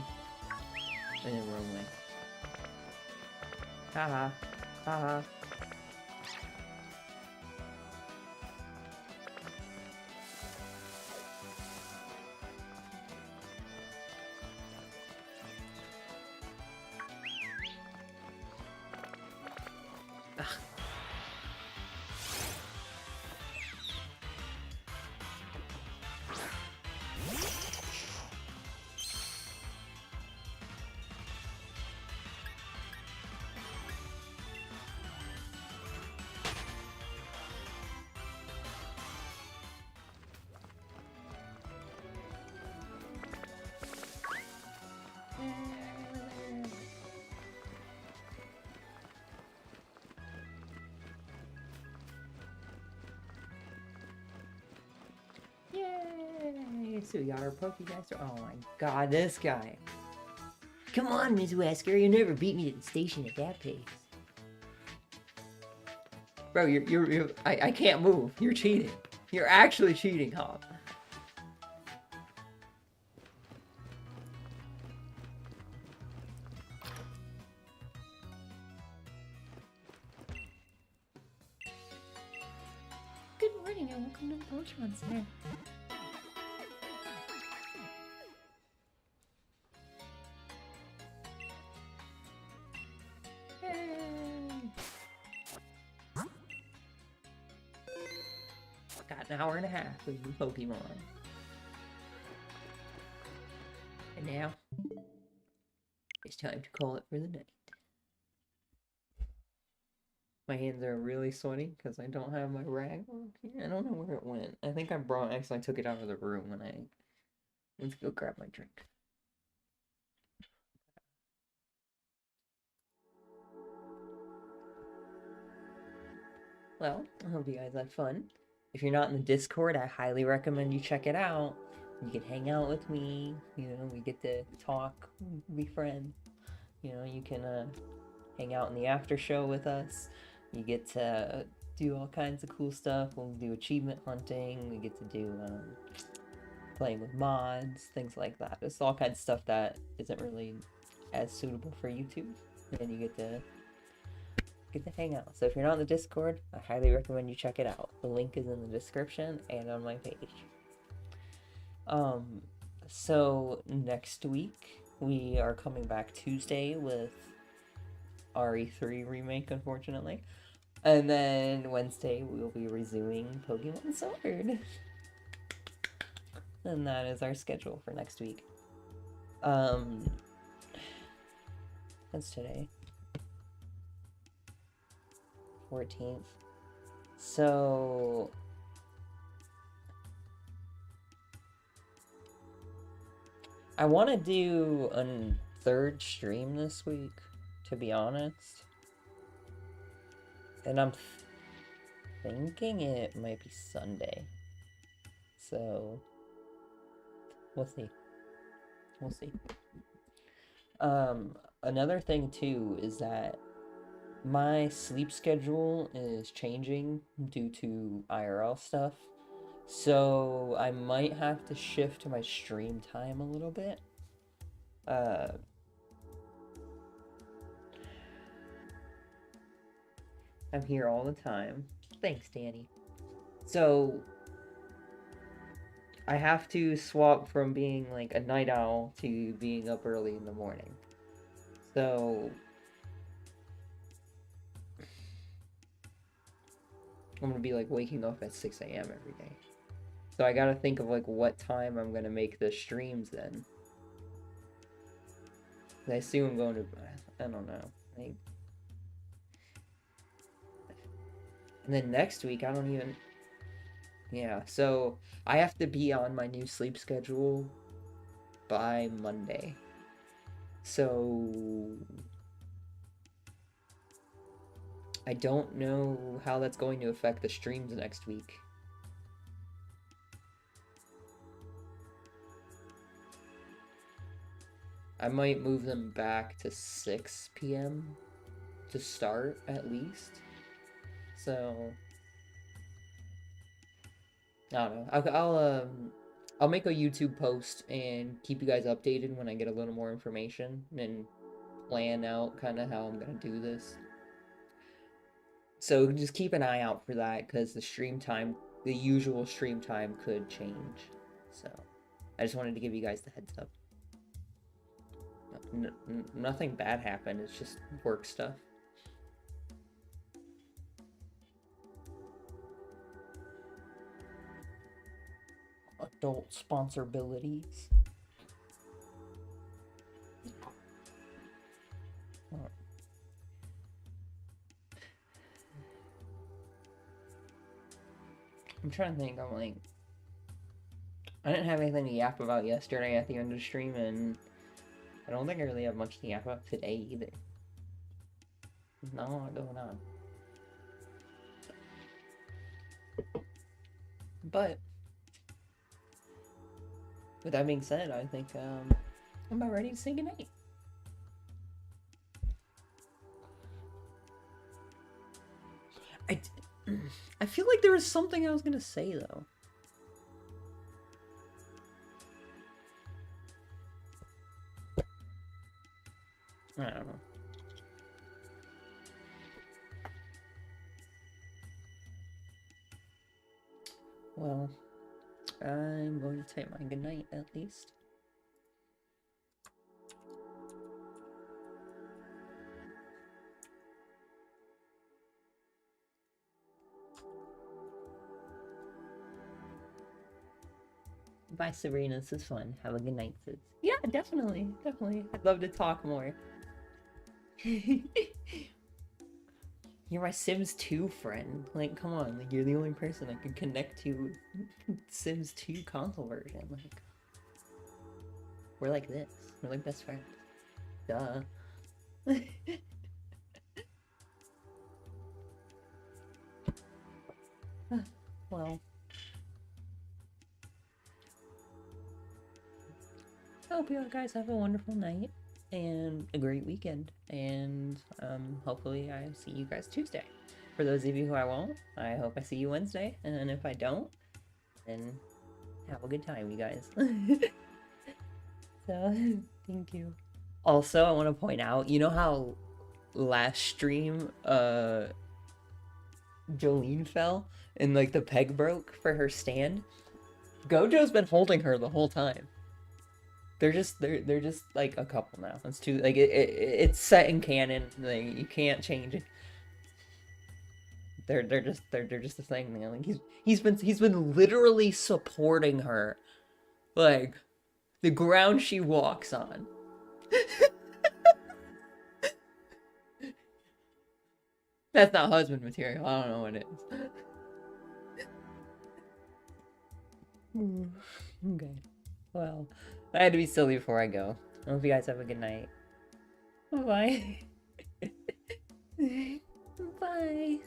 And then run away. Haha. Haha. Yay! So we got our Pokémaster. Oh my god, this guy. Come on, Ms. Wesker, you'll never beat me to the station at that pace. Bro, I can't move. You're cheating. You're actually cheating, Hop. Good morning and welcome to the Pokemon Center. Got an hour and a half of new Pokemon. And now, it's time to call it for the night. My hands are really sweaty because I don't have my rag on here. I don't know where it went. I think I actually took it out of the room when I went to go grab my drink. Well, I hope you guys had fun. If you're not in the Discord, I highly recommend you check it out. You can hang out with me, you know, we get to talk, be friends. You know, you can hang out in the after show with us. You get to do all kinds of cool stuff. We'll do achievement hunting. We get to do playing with mods, things like that. It's all kinds of stuff that isn't really as suitable for YouTube. And you get to hang out. So if you're not in the Discord, I highly recommend you check it out. The link is in the description and on my page. So next week we are coming back Tuesday with RE3 remake, unfortunately. And then Wednesday we will be resuming Pokemon Sword. And that is our schedule for next week. That's today. 14th. So I want to do a third stream this week, to be honest. And I'm thinking it might be Sunday. So we'll see. We'll see. Another thing too is that my sleep schedule is changing due to IRL stuff, so I might have to shift my stream time a little bit. I'm here all the time. Thanks, Danny. So I have to swap from being like a night owl to being up early in the morning. So I'm gonna be like waking up at 6 a.m. every day. So I gotta think of like what time I'm gonna make the streams then. I assume I'm going to, I don't know. Like, and then next week I don't even, yeah, so I have to be on my new sleep schedule by Monday. So I don't know how that's going to affect the streams next week. I might move them back to 6 p.m. to start, at least. So, I don't know. I'll make a YouTube post and keep you guys updated when I get a little more information and plan out kind of how I'm gonna do this. So just keep an eye out for that, because the usual stream time could change. So I just wanted to give you guys the heads up. Nothing bad happened, it's just work stuff. Adult sponsorabilities. I'm trying to think, I didn't have anything to yap about yesterday at the end of the stream, and I don't think I really have much to yap about today either. Not a lot going on. But with that being said, I think I'm about ready to say goodnight. I feel like there was something I was gonna say though. I don't know. Well, I'm going to say my goodnight at least. Bye, Sabrina. This is fun. Have a good night, sis. Yeah, definitely. Definitely. I'd love to talk more. You're my Sims 2 friend. Like, come on. Like, you're the only person I can connect to with Sims 2 console version. Like, we're like this. We're like best friends. Duh. Well. I hope you guys have a wonderful night and a great weekend, and hopefully I see you guys Tuesday. For those of you who I won't, I hope I see you Wednesday, and if I don't, then have a good time, you guys. So, thank you. Also, I want to point out, you know how last stream, Jolene fell and like the peg broke for her stand? Gojo's been holding her the whole time. They're just like a couple now. It's too like it's set in canon. Like you can't change it. They're just a thing, man. Like he's been literally supporting her, like the ground she walks on. That's not husband material. I don't know what it is. Okay. Well, I had to be silly before I go. I hope you guys have a good night. Bye. Bye.